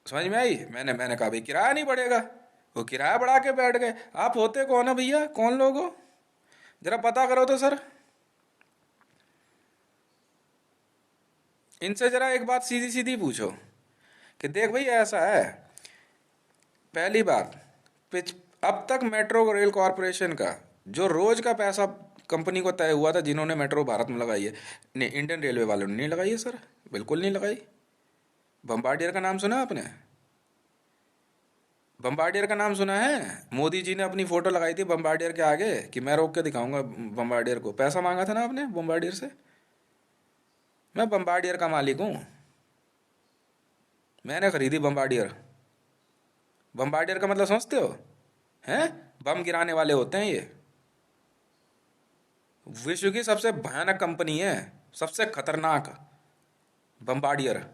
समझ में आई? मैंने मैंने कहा भाई किराया नहीं बढ़ेगा। वो किराया बढ़ा के बैठ गए। आप होते कौन है भैया, कौन लोग हो, जरा पता करो तो सर। इनसे जरा एक बात सीधी सीधी पूछो कि देख भाई ऐसा है, पहली बात, अब तक मेट्रो रेल कॉरपोरेशन का जो रोज का पैसा कंपनी को तय हुआ था, जिन्होंने मेट्रो भारत में लगाई है, नहीं, इंडियन रेलवे वालों ने नहीं लगाई है सर, बिल्कुल नहीं लगाई। बम्बार्डियर का नाम सुना आपने? बम्बार्डियर का नाम सुना है? मोदी जी ने अपनी फोटो लगाई थी बम्बार्डियर के आगे कि मैं रोक के दिखाऊंगा बम्बार्डियर को। पैसा मांगा था ना आपने बम्बार्डियर से? मैं बम्बार्डियर का मालिक हूँ, मैंने खरीदी बम्बार्डियर। बम्बार्डियर का मतलब समझते हो? हैं, बम गिराने वाले होते हैं ये। विश्व की सबसे भयानक कंपनी है, सबसे खतरनाक, बम्बार्डियर।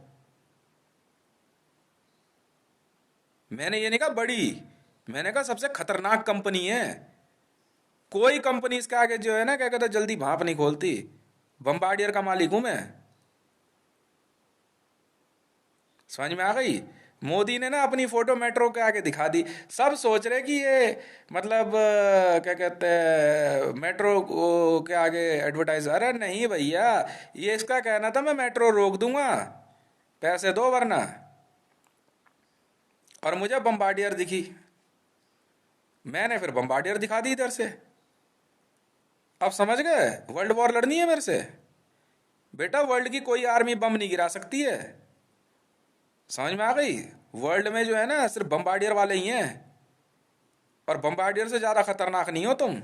मैंने ये नहीं कहा बड़ी, मैंने कहा सबसे खतरनाक कंपनी है। कोई कंपनी इसके आगे जो है ना, क्या कहते हैं, जल्दी भाप नहीं खोलती। बम्बार्डियर का मालिक हूं मैं। समझ में आ गई? मोदी ने ना अपनी फोटो मेट्रो के आगे दिखा दी। सब सोच रहे कि ये मतलब क्या कहते हैं, मेट्रो के आगे एडवर्टाइजर है। नहीं भैया, ये इसका कहना था मैं मेट्रो रोक दूंगा, पैसे दो वरना। और मुझे बम्बार्डियर दिखी, मैंने फिर बम्बार्डियर दिखा दी इधर से। अब समझ गए? वर्ल्ड वॉर लड़नी है मेरे से? बेटा वर्ल्ड की कोई आर्मी बम नहीं गिरा सकती है। समझ में आ गई? वर्ल्ड में जो है ना सिर्फ बम्बार्डियर वाले ही हैं, और बम्बार्डियर से ज्यादा खतरनाक नहीं हो तुम।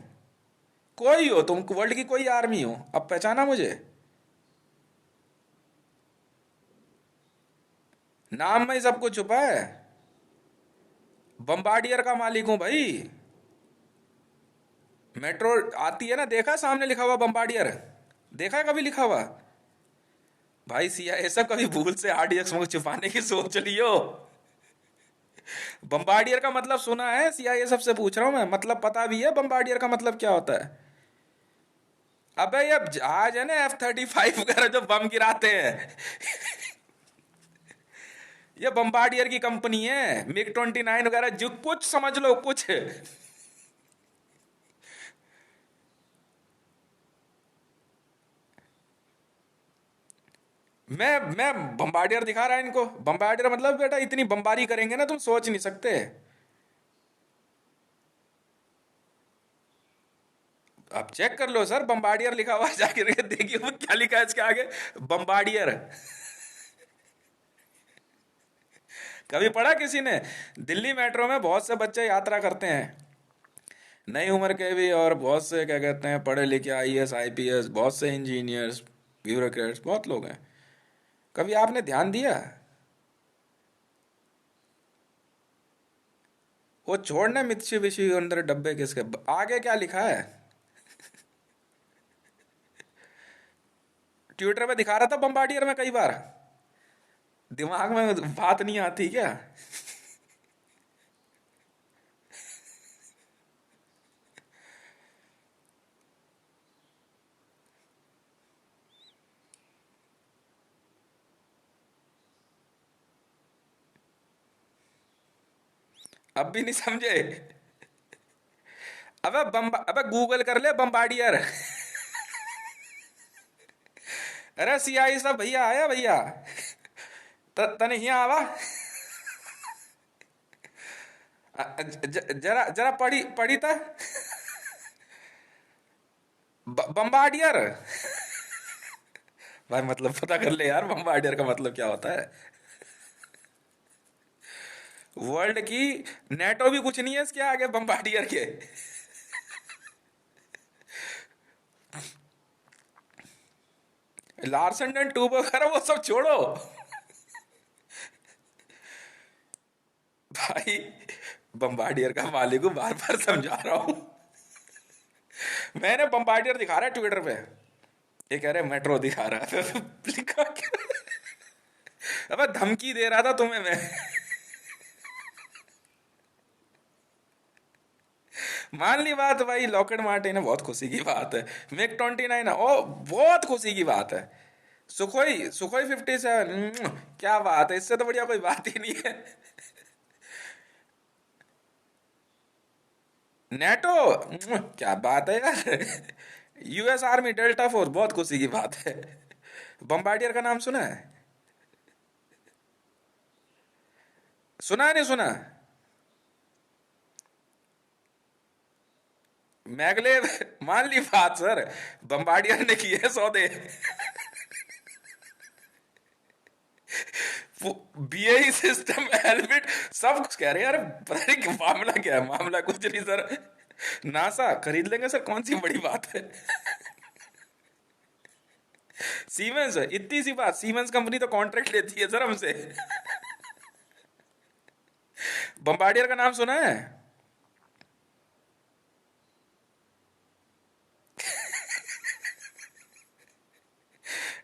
कोई हो तुम, वर्ल्ड की कोई आर्मी हो, अब पहचाना मुझे? नाम में ही सब कुछ छुपा है। बम्बार्डियर का मालिक हूं भाई। मेट्रो आती है ना, देखा सामने लिखा हुआ बम्बार्डियर? देखा है कभी लिखा हुआ? भाई सीआईए सब कभी भूल से आरडीएक्स को छुपाने की सोच लियो? बम्बार्डियर का मतलब सुना है? सीआईए सबसे पूछ रहा हूं मैं, मतलब पता भी है बम्बार्डियर का मतलब क्या होता है? अबे ये जहाज है ना F-35 वगैरह जो बम गिराते हैं, ये बम्बार्डियर की कंपनी है। MiG-29 वगैरह जो कुछ समझ लो कुछ। मैं बम्बार्डियर दिखा रहा है इनको। बम्बार्डियर मतलब बेटा इतनी बमबारी करेंगे ना तुम सोच नहीं सकते। अब चेक कर लो सर, बम्बार्डियर लिखा हुआ है, जाके देखिए वो क्या लिखा है इसके आगे, बम्बार्डियर। कभी पढ़ा किसी ने? दिल्ली मेट्रो में बहुत से बच्चे यात्रा करते हैं, नई उम्र के भी, और बहुत से क्या कहते हैं पढ़े लिखे, आईएएस आईपीएस, बहुत से इंजीनियर्स, ब्यूरोक्रेट्स, बहुत लोग हैं। कभी आपने ध्यान दिया? वो छोड़ने मित्सुबिशी अंदर डब्बे किसके, आगे क्या लिखा है? ट्विटर पे दिखा रहा था बम्बार्डियर में कई बार। दिमाग में बात नहीं आती क्या? अब भी नहीं समझे? अबे गूगल कर ले बम्बार्डियर। अरे सियाही सब भैया आया भैया, तने यहाँ आवा। जरा जरा पढ़ी पढ़ी था, बम्बार्डियर। भाई मतलब पता कर ले यार, बम्बार्डियर का मतलब क्या होता है। वर्ल्ड की नेटो भी कुछ नहीं है इसके आगे बम्बार्डियर के। लार्सन एंड टूबो वगैरह वो सब छोड़ो भाई। बम्बार्डियर का मालिक हूं, बार बार समझा रहा हूं। मैंने बम्बार्डियर दिखा रहा है ट्विटर पे, ये कह रहे मेट्रो दिखा रहा है। लिखा क्या? अब धमकी दे रहा था तुम्हें मैं। मान ली बात भाई, लॉकेट मार्टिन है, बहुत खुशी की बात है। मिग 29 है, ओ बहुत खुशी की बात है। सुखोई सुखोई 57, क्या बात है, इससे तो बढ़िया कोई बात ही नहीं है। नेटो, क्या बात है यार। यूएस आर्मी डेल्टा फोर्स, बहुत खुशी की बात है। बम्बार्डियर का नाम सुना है? सुना है नहीं सुना? मैगले, मान ली बात सर, बम्बार्डियर ने किए हैं सौदे। बीएई सिस्टम, हेलमेट, सब कुछ कह रहे हैं यार। पता नहीं मामला क्या है, मामला कुछ नहीं सर। नासा खरीद लेंगे सर, कौन सी बड़ी बात है। सीमेंस, इतनी सी बात, सीमेंस कंपनी तो कॉन्ट्रैक्ट लेती है सर हमसे। बम्बार्डियर का नाम सुना है?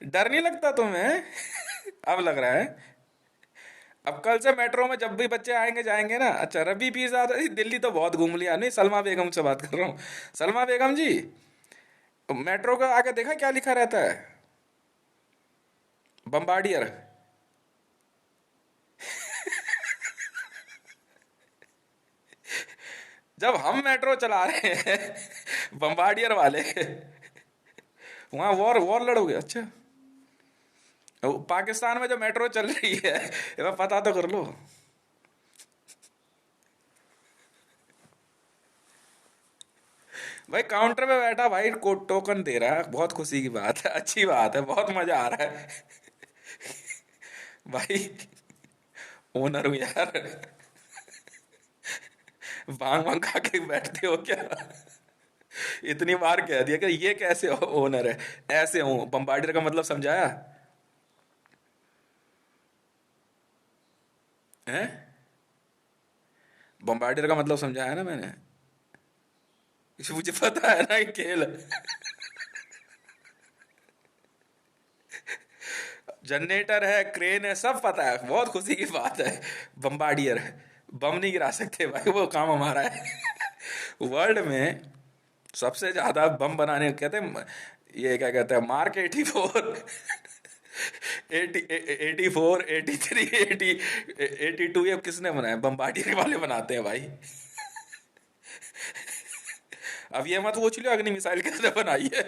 डर नहीं लगता तुम्हें? अब लग रहा है। अब कल से मेट्रो में जब भी बच्चे आएंगे जाएंगे ना, अच्छा रबी पिज्जा, दिल्ली तो बहुत घूम लिया, नहीं सलमा बेगम से बात कर रहा हूँ। सलमा बेगम जी, मेट्रो का आगे देखा क्या लिखा रहता है? बम्बार्डियर। जब हम मेट्रो चला रहे हैं, बम्बार्डियर वाले, वहां वॉर वॉर लड़ोगे? अच्छा, पाकिस्तान में जो मेट्रो चल रही है, ये पता तो कर लो। भाई काउंटर पे बैठा भाई, को टोकन दे रहा है, बहुत खुशी की बात है, अच्छी बात है, बहुत मजा आ रहा है। भाई ओनर हूँ यार। भांग वांग खा के बैठते हो क्या? इतनी बार कह दिया कि ये कैसे ओनर है, ऐसे हूँ, बम्बार्डियर का मतलब समझाया है? बम्बार्डियर का मतलब समझाया ना मैंने। मुझे पता है ना ये खेल। जनरेटर है, क्रेन है, सब पता है, बहुत खुशी की बात है। बम्बार्डियर है, बम नहीं गिरा सकते भाई, वो काम हमारा है। वर्ल्ड में सबसे ज्यादा बम बनाने कहते हैं, ये क्या कहते हैं, मार्क 84, 84, 83, 82, ये किसने बनाया? बम्बार्डियर वाले बनाते हैं भाई। अब ये मत पूछ लो अग्नि मिसाइल किसने बनाई है।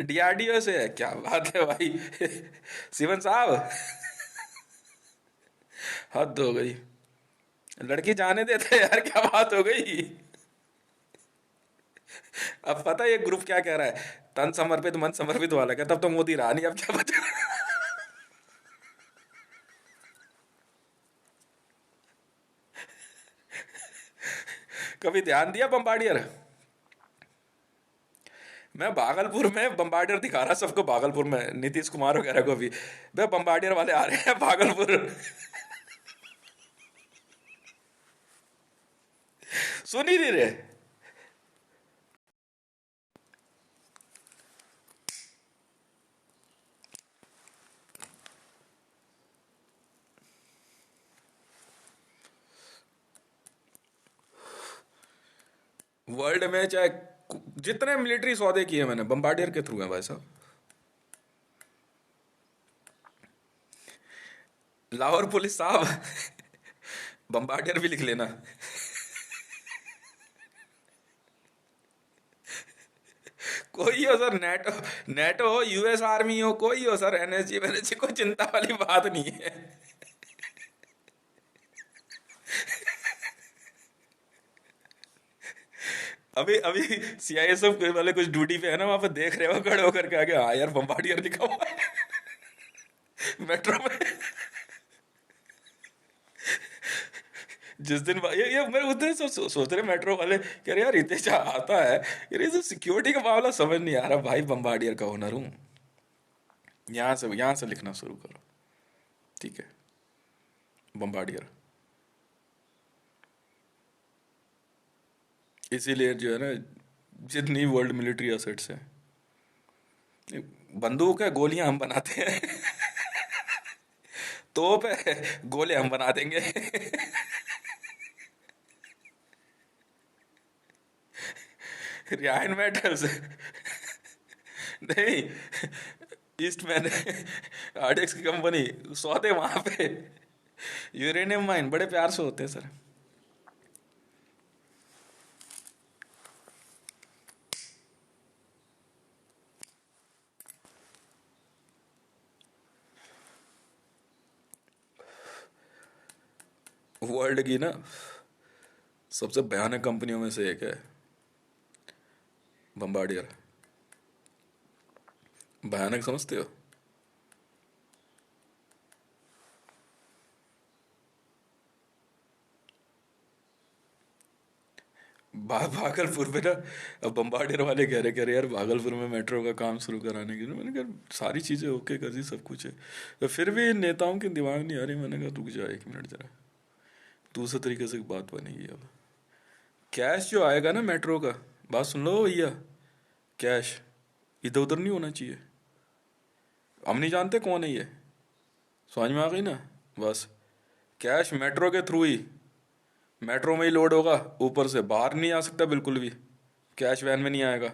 डीआरडीओ से है, क्या बात है भाई। शिवन साहब, हद हो गई। लड़की जाने देते यार, क्या बात हो गई। अब पता है ये ग्रुप क्या कह रहा है? तन समर्पित मन समर्पित वाला क्या, तब तो मोदी रहा नहीं, अब क्या बचा। कभी ध्यान दिया बम्बार्डियर? मैं भागलपुर में बम्बार्डियर दिखा रहा सबको, भागलपुर में नीतीश कुमार वगैरह को भी, भाई बम्बार्डियर वाले आ रहे हैं भागलपुर। सुन ही नहीं रहे। वर्ल्ड में चाहे जितने मिलिट्री सौदे किए मैंने, बम्बार्डियर के थ्रू हैं भाई साहब। लाहौर पुलिस साहब, बम्बार्डियर भी लिख लेना। कोई हो सर, नेटो, नेटो हो, यूएस आर्मी हो, कोई हो सर, एनएसजी एनएसजी, कोई चिंता वाली बात नहीं है। अभी अभी सीआईएसएफ वाले कुछ ड्यूटी पे है ना, वहां पे देख रहे हो खड़े होकर के आगे, हाँ यार बम्बार्डियर लिखा हुआ है मेट्रो में। जिस दिन ये मेरे उस दिन सोच रहे मेट्रो वाले, कह रहे यार रितेश आता है, यार ये सिक्योरिटी का मामला समझ नहीं आ रहा भाई, बम्बार्डियर का ओनर हूँ। यहाँ से लिखना शुरू करो, ठीक है? बम्बार्डियर। इसीलिए जो है ना, जितनी वर्ल्ड मिलिट्री एसेट्स है, बंदूक है, गोलियां हम बनाते हैं। तोप है, गोले हम बना देंगे। रियायन मेटल्स। नहीं, ईस्टमैन। आरडीएक्स की कंपनी, सौदे वहां पे। यूरेनियम माइन बड़े प्यार से होते हैं सर। वर्ल्ड की ना सबसे भयानक कंपनियों में से एक है बम्बार्डियर। भयानक समझते हो? भागलपुर में ना, अब बम्बार्डियर वाले कह रहे यार भागलपुर में मेट्रो का काम शुरू कराने के लिए। मैंने कहा सारी चीज़ें ओके कर दी, सब कुछ है, तो फिर भी नेताओं के दिमाग नहीं आ रही। मैंने कहा रुक जा एक मिनट जरा, दूसरे तरीके से बात बनेगी अब। कैश जो आएगा ना मेट्रो का, बात सुन लो भैया, कैश इधर उधर नहीं होना चाहिए। हम नहीं जानते कौन है ये, समझ में आ गई ना? बस कैश मेट्रो के थ्रू ही, मेट्रो में ही लोड होगा, ऊपर से बाहर नहीं आ सकता बिल्कुल भी। कैश वैन में नहीं आएगा।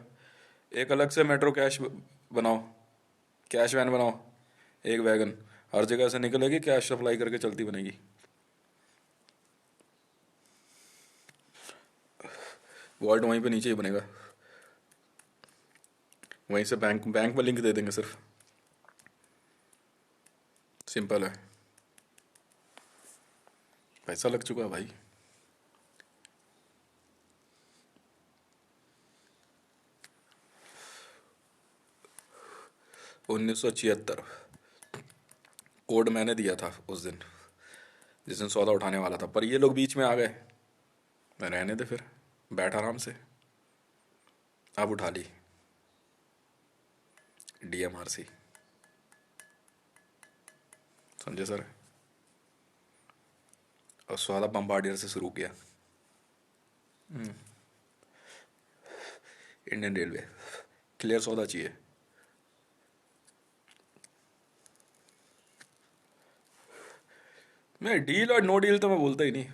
एक अलग से मेट्रो कैश बनाओ, कैश वैन बनाओ, एक वैगन हर जगह से निकलेगी, कैश सप्लाई करके चलती बनेगी। वॉल्ट वहीं पे नीचे ही बनेगा, वहीं से बैंक बैंक में लिंक दे देंगे सिर्फ। सिंपल है, पैसा लग चुका है भाई। 1976 कोड मैंने दिया था उस दिन, जिस दिन सौदा उठाने वाला था, पर ये लोग बीच में आ गए। मैं रहने दे फिर, बैठ आराम से। अब उठा ली डीएमआरसी, समझे सर? और सौदा बम्बार्डियर से शुरू किया। इंडियन रेलवे क्लियर सौदा चाहिए। मैं डील और नो डील तो मैं बोलता ही नहीं।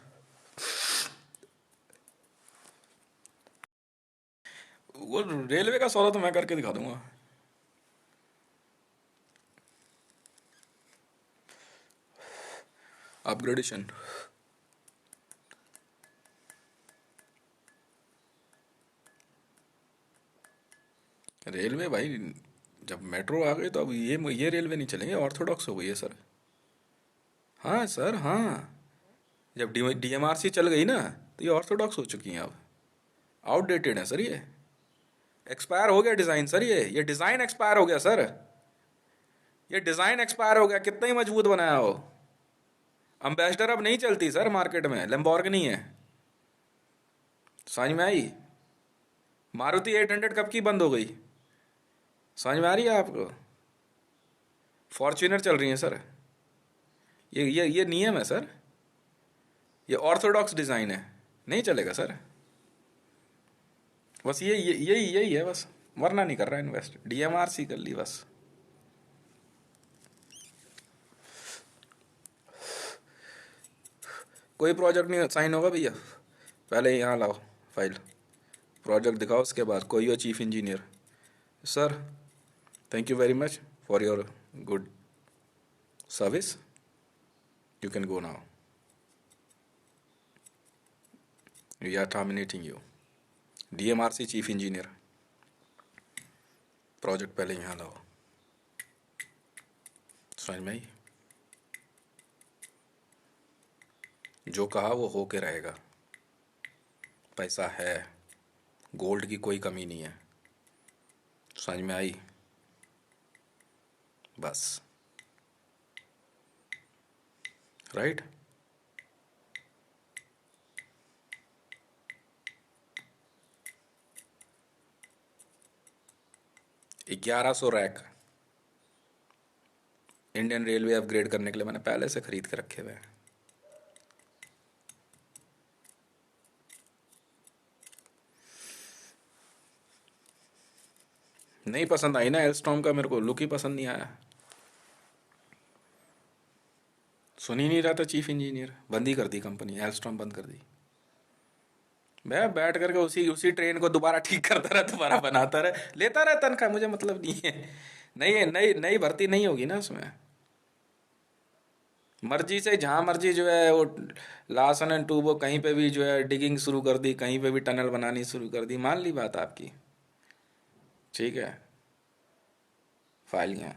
वो रेलवे का सौदा तो मैं करके दिखा दूंगा। अपग्रेडेशन, रेलवे भाई, जब मेट्रो आ गई तो अब ये रेलवे नहीं चलेंगे, ऑर्थोडॉक्स हो गई है सर। हाँ सर हाँ, जब डीएमआरसी चल गई ना, तो ये ऑर्थोडॉक्स हो चुकी हैं अब। आउटडेटेड है सर ये, एक्सपायर हो गया डिज़ाइन सर। ये डिज़ाइन एक्सपायर हो गया सर। ये डिज़ाइन एक्सपायर हो गया, कितना ही मजबूत बनाया हो। अम्बेसडर अब नहीं चलती सर मार्केट में, लैम्बोर्गिनी है। समझ में आई? मारुति 800 कब की बंद हो गई? समझ में आ रही है आपको? फॉर्च्यूनर चल रही है सर। ये नियम है सर, ये ऑर्थोडॉक्स डिज़ाइन है, नहीं चलेगा सर। बस यही यही है बस, वरना नहीं कर रहा इन्वेस्ट, डीएमआरसी कर ली बस। कोई प्रोजेक्ट नहीं साइन होगा भैया, पहले यहाँ लाओ फाइल, प्रोजेक्ट दिखाओ, उसके बाद कोई हो chief engineer. Sir thank you very much for your good service, you can go now, we are terminating you. DMRC chief engineer, project पहले यहाँ लाओ। समझ में आई? जो कहा वो हो के रहेगा। पैसा है, गोल्ड की कोई कमी नहीं है। समझ में आई? बस, right. 1100 rack Indian railway upgrade करने के लिए मैंने पहले से खरीद के रखे हुए हैं। नहीं पसंद आई ना एल्स्टॉम का, मेरे को लुक ही पसंद नहीं आया। सुन ही नहीं रहा था चीफ इंजीनियर, बंद ही कर दी कंपनी, एल्स्टॉम बंद कर दी। मैं बैठ करके उसी उसी ट्रेन को दोबारा ठीक करता रहा, दोबारा बनाता रहा, लेता रहा तनख्वाह, मुझे मतलब नहीं है। नई नई नई भर्ती नहीं होगी ना उसमें। मर्जी से जहाँ मर्जी जो है वो लार्सन एंड टूबो कहीं पे भी जो है डिगिंग शुरू कर दी, कहीं पे भी टनल बनानी शुरू कर दी, मान ली बात आपकी, ठीक है, फाइलियाँ,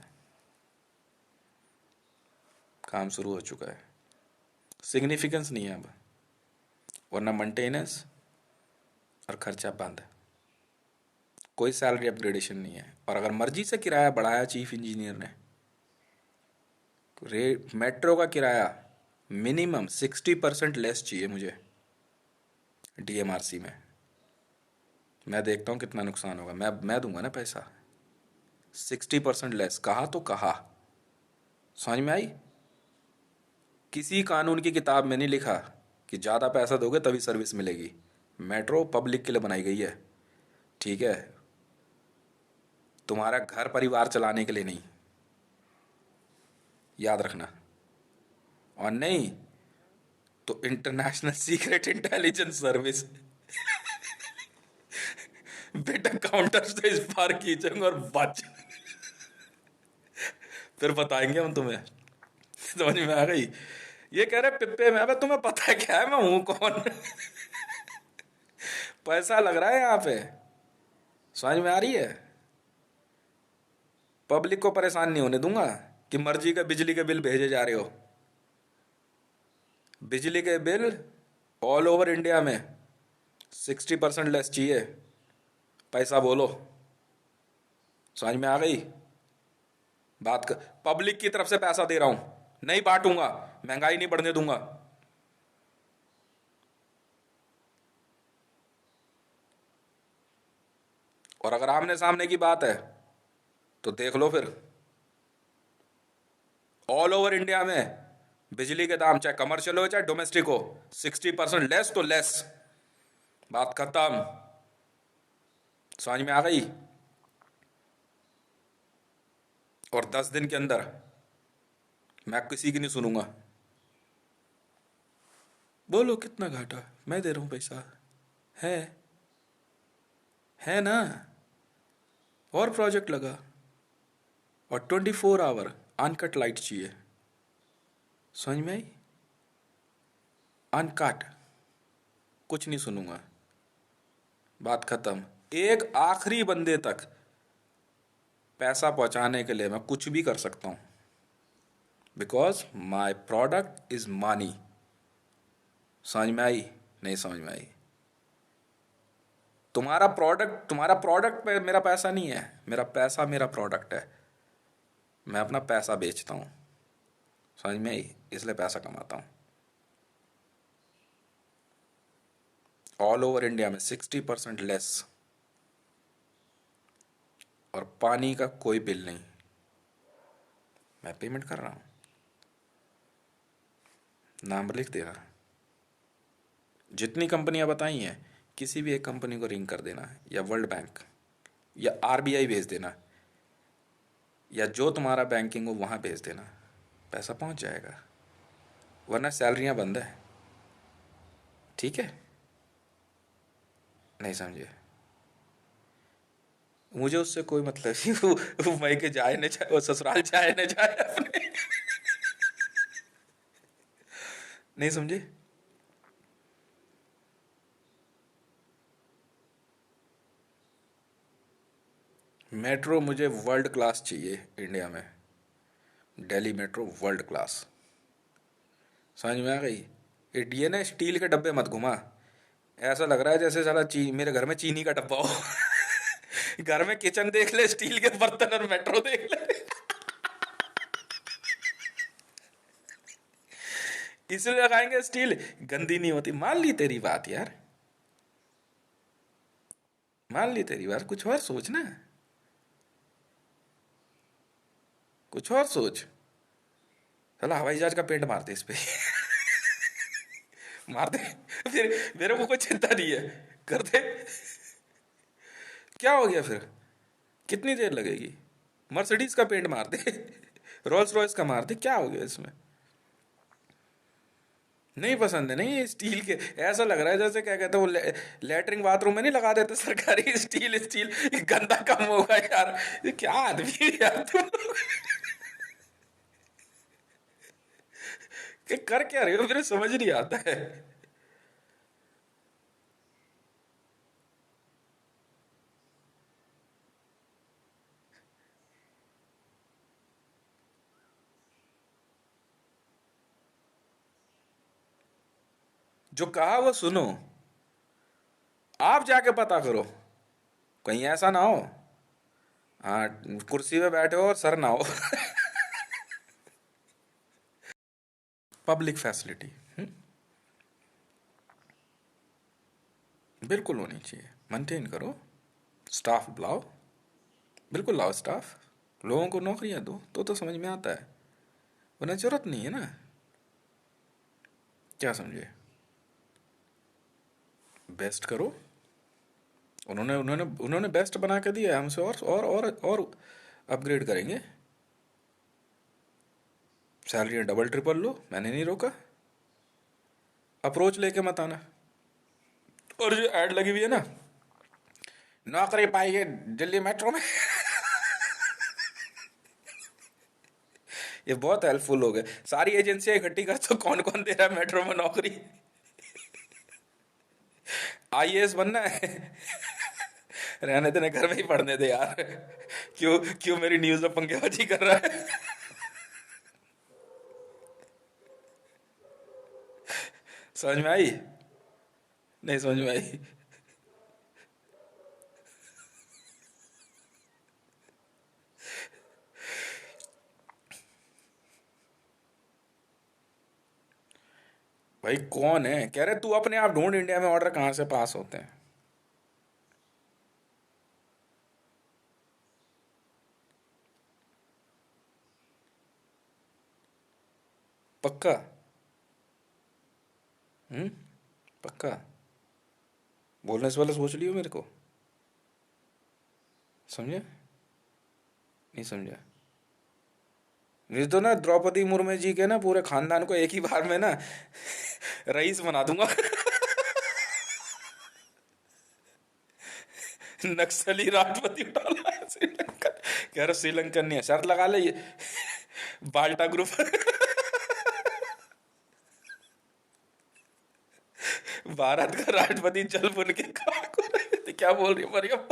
काम शुरू हो चुका है, सिग्निफिकेंस नहीं है अब, वरना मेंटेनेंस और खर्चा बंद, कोई सैलरी अपग्रेडेशन नहीं है। और अगर मर्जी से किराया बढ़ाया चीफ इंजीनियर ने, रेट मेट्रो का किराया मिनिमम 60% लेस चाहिए मुझे डीएमआरसी में, मैं देखता हूँ कितना नुकसान होगा, मैं दूंगा ना पैसा। 60% लेस कहा तो कहा, समझ में आई? किसी कानून की किताब में नहीं लिखा कि ज़्यादा पैसा दोगे तभी सर्विस मिलेगी। मेट्रो पब्लिक के लिए बनाई गई है, ठीक है, तुम्हारा घर परिवार चलाने के लिए नहीं, याद रखना। और नहीं तो इंटरनेशनल सीक्रेट इंटेलिजेंस सर्विस बेटा काउंटर से इस बार खींचेंगे और बच, फिर बताएंगे हम तुम्हें। समझ में आ गई? ये कह रहे पिप्पे में, अबे तुम्हें पता है क्या है मैं हूं कौन? पैसा लग रहा है यहाँ पे, समझ में आ रही है? पब्लिक को परेशान नहीं होने दूंगा कि मर्जी का बिजली के बिल भेजे जा रहे हो। बिजली के बिल ऑल ओवर इंडिया में 60% लेस चाहिए, पैसा बोलो। समझ में आ गई बात? कर, पब्लिक की तरफ से पैसा दे रहा हूं, नहीं बांटूंगा, महंगाई नहीं बढ़ने दूंगा। और अगर आमने सामने की बात है तो देख लो फिर, ऑल ओवर इंडिया में बिजली के दाम चाहे कमर्शियल हो चाहे डोमेस्टिक हो 60% लेस तो लेस, बात खत्म। समझ में आ गई? और 10 दिन के अंदर मैं किसी की नहीं सुनूंगा। बोलो कितना घाटा, मैं दे रहा हूं पैसा, है है ना? और प्रोजेक्ट लगा, और 24 आवर अनकट लाइट चाहिए, समझ में आई? अनकट, कुछ नहीं सुनूंगा, बात खत्म। एक आखिरी बंदे तक पैसा पहुंचाने के लिए मैं कुछ भी कर सकता हूं, because my product is money. समझ में आई? नहीं समझ में आई? तुम्हारा प्रोडक्ट पे मेरा पैसा नहीं है, मेरा पैसा मेरा प्रोडक्ट है, मैं अपना पैसा बेचता हूं। समझ में आई? इसलिए पैसा कमाता हूं। ऑल ओवर इंडिया में 60% लेस, और पानी का कोई बिल नहीं, मैं पेमेंट कर रहा हूं, नाम लिख देना। जितनी कंपनियां बताई हैं किसी भी एक कंपनी को रिंग कर देना, या वर्ल्ड बैंक या आरबीआई भेज देना, या जो तुम्हारा बैंकिंग हो वहां भेज देना, पैसा पहुंच जाएगा, वरना सैलरियां बंद है, ठीक है? नहीं समझे? मुझे उससे कोई मतलब नहीं, वो मई के जाए न जाए, वो ससुराल जाए न जाए अपने। नहीं समझे? मेट्रो मुझे वर्ल्ड क्लास चाहिए इंडिया में, दिल्ली मेट्रो वर्ल्ड क्लास। समझ में आ गई? ये ना स्टील के डब्बे मत घुमा, ऐसा लग रहा है जैसे साला मेरे घर में चीनी का डब्बा हो। घर में किचन देख ले स्टील के बर्तन, और मेट्रो देख ले। इसलिए लगाएंगे स्टील, गंदी नहीं होती। मान ली तेरी बात यार, मान ली तेरी बात, कुछ और सोच ना, कुछ और सोच। चला हवाई जहाज का पेंट मार दे इस पे। मार दे, फिर मेरे को कोई चिंता नहीं है, कर दे, क्या हो गया फिर? कितनी देर लगेगी? मर्सिडीज का पेंट मार दे, रोल्स रॉयस का मार दे, क्या हो गया इसमें? नहीं पसंद है, नहीं, ये स्टील के ऐसा लग रहा है जैसे क्या कहते हैं वो लेटरिंग बाथरूम में नहीं लगा देते सरकारी, स्टील स्टील, ये गंदा कम होगा यार। ये क्या आदमी है यार तुम लोग? कि कर क्या रहे हो, मेरे समझ नहीं आता है। जो कहा वो सुनो, आप जाके पता करो, कहीं ऐसा ना हो। हाँ, कुर्सी पे बैठे हो और सर ना हो। पब्लिक फैसिलिटी बिल्कुल होनी चाहिए, मेंटेन करो, स्टाफ बुलाओ, बिल्कुल लाओ स्टाफ, लोगों को नौकरियां दो, तो समझ में आता है, वरना जरूरत नहीं है ना। क्या समझे? बेस्ट करो। उन्होंने उन्होंने उन्होंने बेस्ट बना के दिया है हमसे, और अपग्रेड करेंगे। सैलरी डबल ट्रिपल लो, मैंने नहीं रोका। अप्रोच लेके मत आना। और जो एड लगी हुई है ना, नौकरी पाइए दिल्ली मेट्रो में, ये बहुत हेल्पफुल हो गए। सारी एजेंसियां इकट्ठी कर, तो कौन कौन दे रहा है मेट्रो में नौकरी? आईएएस बनना है? रहने देने, घर में ही पढ़ने दे यार। क्यों क्यों मेरी न्यूज में पंखेबाजी कर रहा है? समझ में आई? नहीं समझ में आई? भाई कौन है कह रहे, तू अपने आप ढूंढ, इंडिया में ऑर्डर कहाँ से पास होते हैं? पक्का? हम्म, पक्का? बोलने से पहले सोच लियो मेरे को। समझे? नहीं समझा? नहीं तो ना द्रौपदी मुर्मू जी के ना पूरे खानदान को एक ही बार में ना रईस बना दूंगा। नक्सली राष्ट्रपति डाला है श्रीलंका, कह रहे श्रीलंकन नहीं है, शर्त लगा ले ये, बाल्टा ग्रुप। भारत का राष्ट्रपति जल बुन के खाक हो रहे थे। क्या बोल रही है मरियम?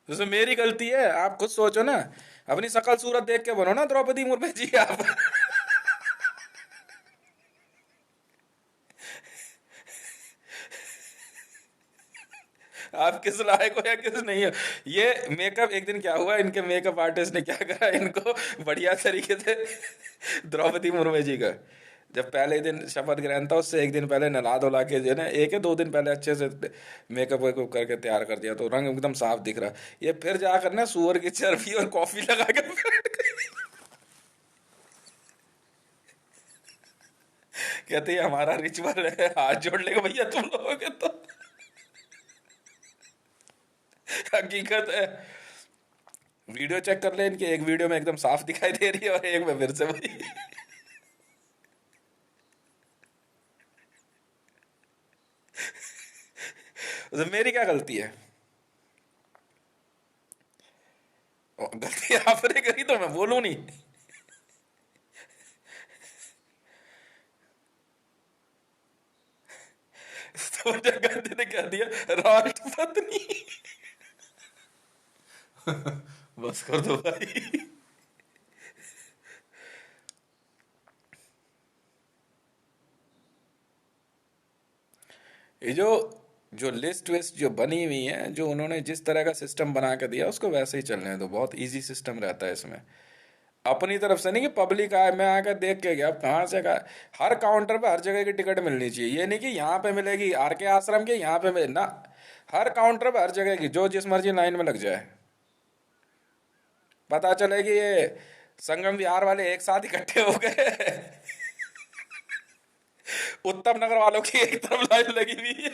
जैसे मेरी गलती है, आप खुद सोचो ना, अपनी शकल सूरत देख के बनो ना द्रौपदी मुर्मू जी आप। आप किस लायक हो या किस नहीं हो? ये मेकअप, एक दिन क्या हुआ, इनके मेकअप आर्टिस्ट ने क्या करा, इनको बढ़िया तरीके से द्रौपदी मुर्मू जी का जब पहले दिन शपथ ग्रहण था, उससे एक दिन पहले नला धुला के जो है ना, एक या दो दिन पहले अच्छे से मेकअप वेकअप करके तैयार कर दिया, तो रंग एकदम साफ दिख रहा। ये फिर जाकर ना सुअर की चर्बी और कॉफी लगा के बैठ गई। कहते ये हमारा रिचुअल है, हाथ जोड़ लेगा भैया तुम लोगों के तो। हकीकत है, वीडियो चेक कर ले इनकी, एक वीडियो में एकदम साफ दिखाई दे रही है और एक में फिर से वही। तो मेरी क्या गलती है? गलती आपने करी तो मैं बोलूं नहीं? तो जगह ने कह दिया राष्ट्रपति। बस कर दो भाई। ये जो जो लिस्ट विस्ट जो बनी हुई है, जो उन्होंने जिस तरह का सिस्टम बना के दिया, उसको वैसे ही चलने दो, बहुत इजी सिस्टम रहता है इसमें। अपनी तरफ से नहीं कि पब्लिक आए, मैं आकर देख के गया, अब कहाँ से कहा। हर काउंटर पे हर जगह की टिकट मिलनी चाहिए, ये नहीं कि यहाँ पे मिलेगी आर के आश्रम के, यहाँ पे मिले ना। हर काउंटर पे हर जगह की, जो जिस मर्जी लाइन में लग जाए। पता चले कि ये संगम विहार वाले एक साथ इकट्ठे हो गए। उत्तम नगर वालों की एक तरफ लाइन लगी हुई है।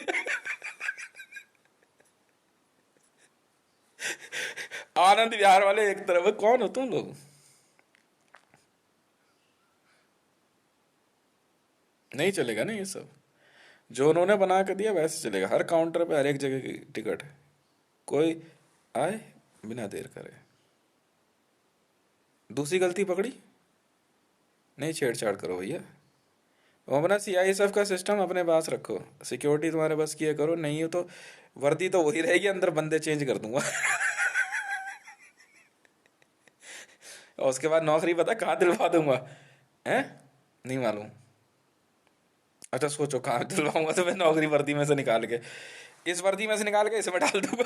आनंद विहार वाले एक तरफ है। कौन हो तुम लोग? नहीं चलेगा ना ये सब। जो उन्होंने बना के दिया वैसे चलेगा। हर काउंटर पे हर एक जगह की टिकट है। कोई आए बिना देर करे। दूसरी गलती पकड़ी। नहीं छेड़छाड़ करो भैया। वो अपना CISF का सिस्टम अपने पास रखो। सिक्योरिटी तुम्हारे बस की है करो, नहीं हो तो वर्दी तो वही रहेगी, अंदर बंदे चेंज कर दूंगा। और उसके बाद नौकरी पता कहाँ दिलवा दूंगा? हैं? नहीं मालूम। अच्छा सोचो कहाँ दिलवाऊंगा तो मैं नौकरी वर्दी में से निकाल के, इस वर्दी में से निकाल के इसमें डाल दूंगा।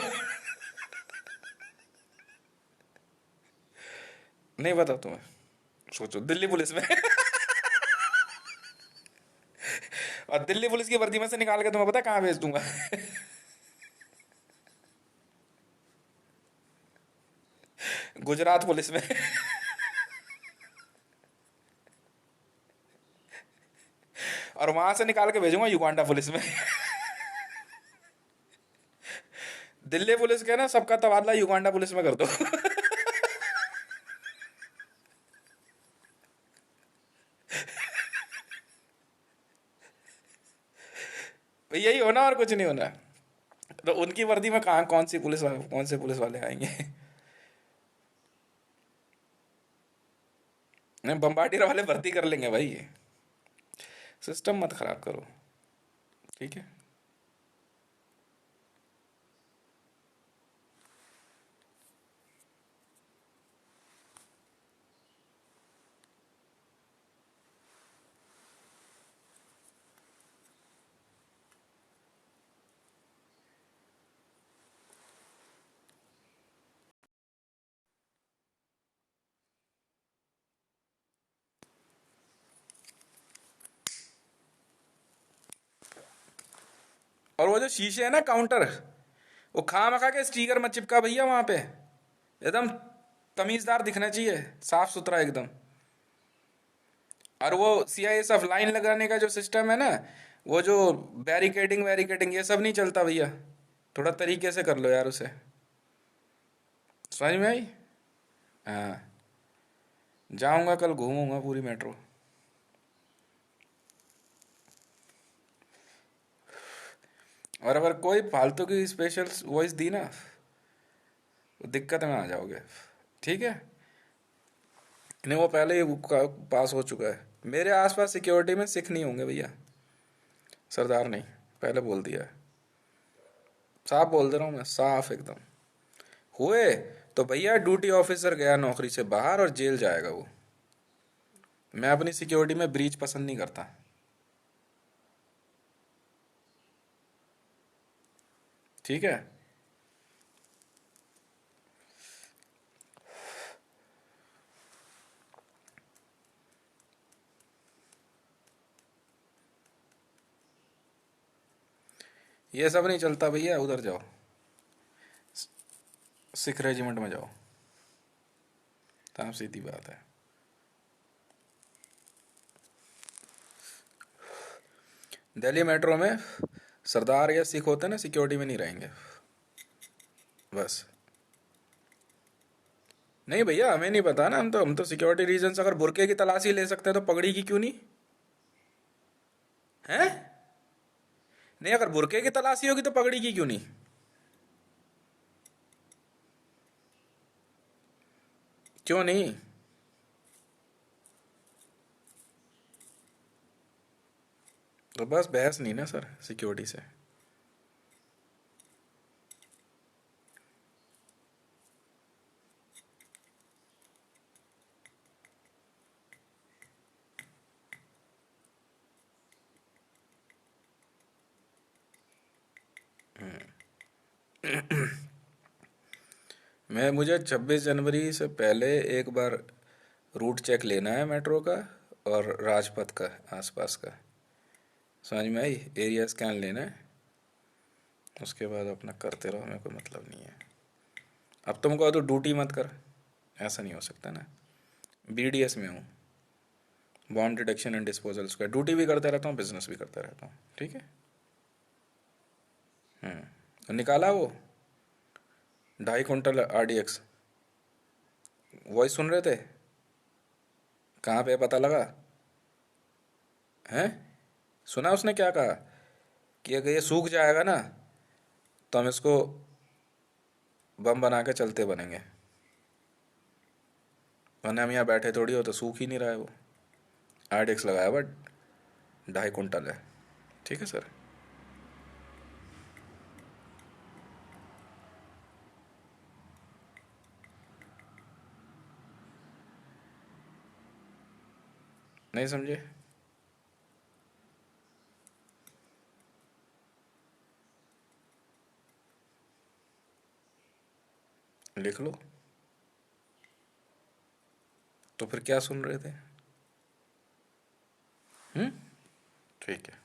नहीं पता तुम्हें? सोचो दिल्ली पुलिस में। और दिल्ली पुलिस की वर्दी में से निकाल के तुम्हें पता कहाँ भेज दूंगा? गुजरात पुलिस में। और वहां से निकाल के भेजूंगा युगांडा पुलिस में। दिल्ली पुलिस के ना सबका तबादला युगांडा पुलिस में कर दो। यही होना और कुछ नहीं होना। तो उनकी वर्दी में कहाँ कौन सी पुलिस कौन से पुलिस वाले आएंगे? नहीं बम्बार्डियर वाले भर्ती कर लेंगे भाई। सिस्टम मत खराब करो। ठीक है। और वो जो शीशे है ना काउंटर, वो खामखा के स्टिकर मत चिपका भैया वहां पे। एकदम तमीजदार दिखना चाहिए, साफ सुथरा एकदम। और वो CISF लाइन लगाने का जो सिस्टम है ना, वो जो बैरिकेडिंग वैरिकेडिंग ये सब नहीं चलता भैया। थोड़ा तरीके से कर लो यार उसे। समझ में आई? हाँ। जाऊंगा कल, घूमूंगा पूरी मेट्रो। और अगर कोई फालतू की स्पेशल वॉइस दी ना, तो दिक्कत में आ जाओगे। ठीक है। नहीं वो पहले ही पास हो चुका है। मेरे आसपास सिक्योरिटी में सिख नहीं होंगे भैया, सरदार नहीं। पहले बोल दिया है। साफ बोल दे रहा हूँ मैं, साफ एकदम। हुए तो भैया ड्यूटी ऑफिसर गया नौकरी से बाहर और जेल जाएगा वो। मैं अपनी सिक्योरिटी में ब्रीच पसंद नहीं करता। ठीक है। ये सब नहीं चलता भैया, उधर जाओ, सिख रेजिमेंट में जाओ। साफ सीधी बात है। दिल्ली मेट्रो में सरदार या सिख होते ना, सिक्योरिटी में नहीं रहेंगे बस। नहीं भैया हमें नहीं पता ना, हम तो सिक्योरिटी रीजन, अगर बुरके की तलाशी ले सकते हैं तो पगड़ी की क्यों नहीं? है? नहीं अगर बुरके की तलाशी होगी तो पगड़ी की क्यों नहीं? क्यों नहीं? तो बस बहस नहीं ना सर सिक्योरिटी से। मुझे 26 जनवरी से पहले एक बार रूट चेक लेना है मेट्रो का और राजपथ का आसपास का। समझ में आई? एरिया स्कैन लेना है। उसके बाद अपना करते रहो, मेरे कोई मतलब नहीं है। अब तुम कहो तो ड्यूटी मत कर, ऐसा नहीं हो सकता ना। BDS में हूँ bond deduction and disposal square, duty भी करते रहता हूँ, बिजनेस भी करता रहता हूँ, ठीक है। तो निकाला वो 2.5 कुंटल RDX, वॉइस सुन रहे थे, कहाँ पे पता लगा? हैं? सुना उसने क्या कहा कि अगर ये सूख जाएगा ना तो हम इसको बम बना के चलते बनेंगे, वरना हम यहाँ बैठे थोड़ी हो, तो सूख ही नहीं रहा है वो। RDX लगाया बट 2.5 कुंटल है, ठीक है सर। नहीं समझे? लिख लो। तो फिर क्या सुन रहे थे? ठीक है।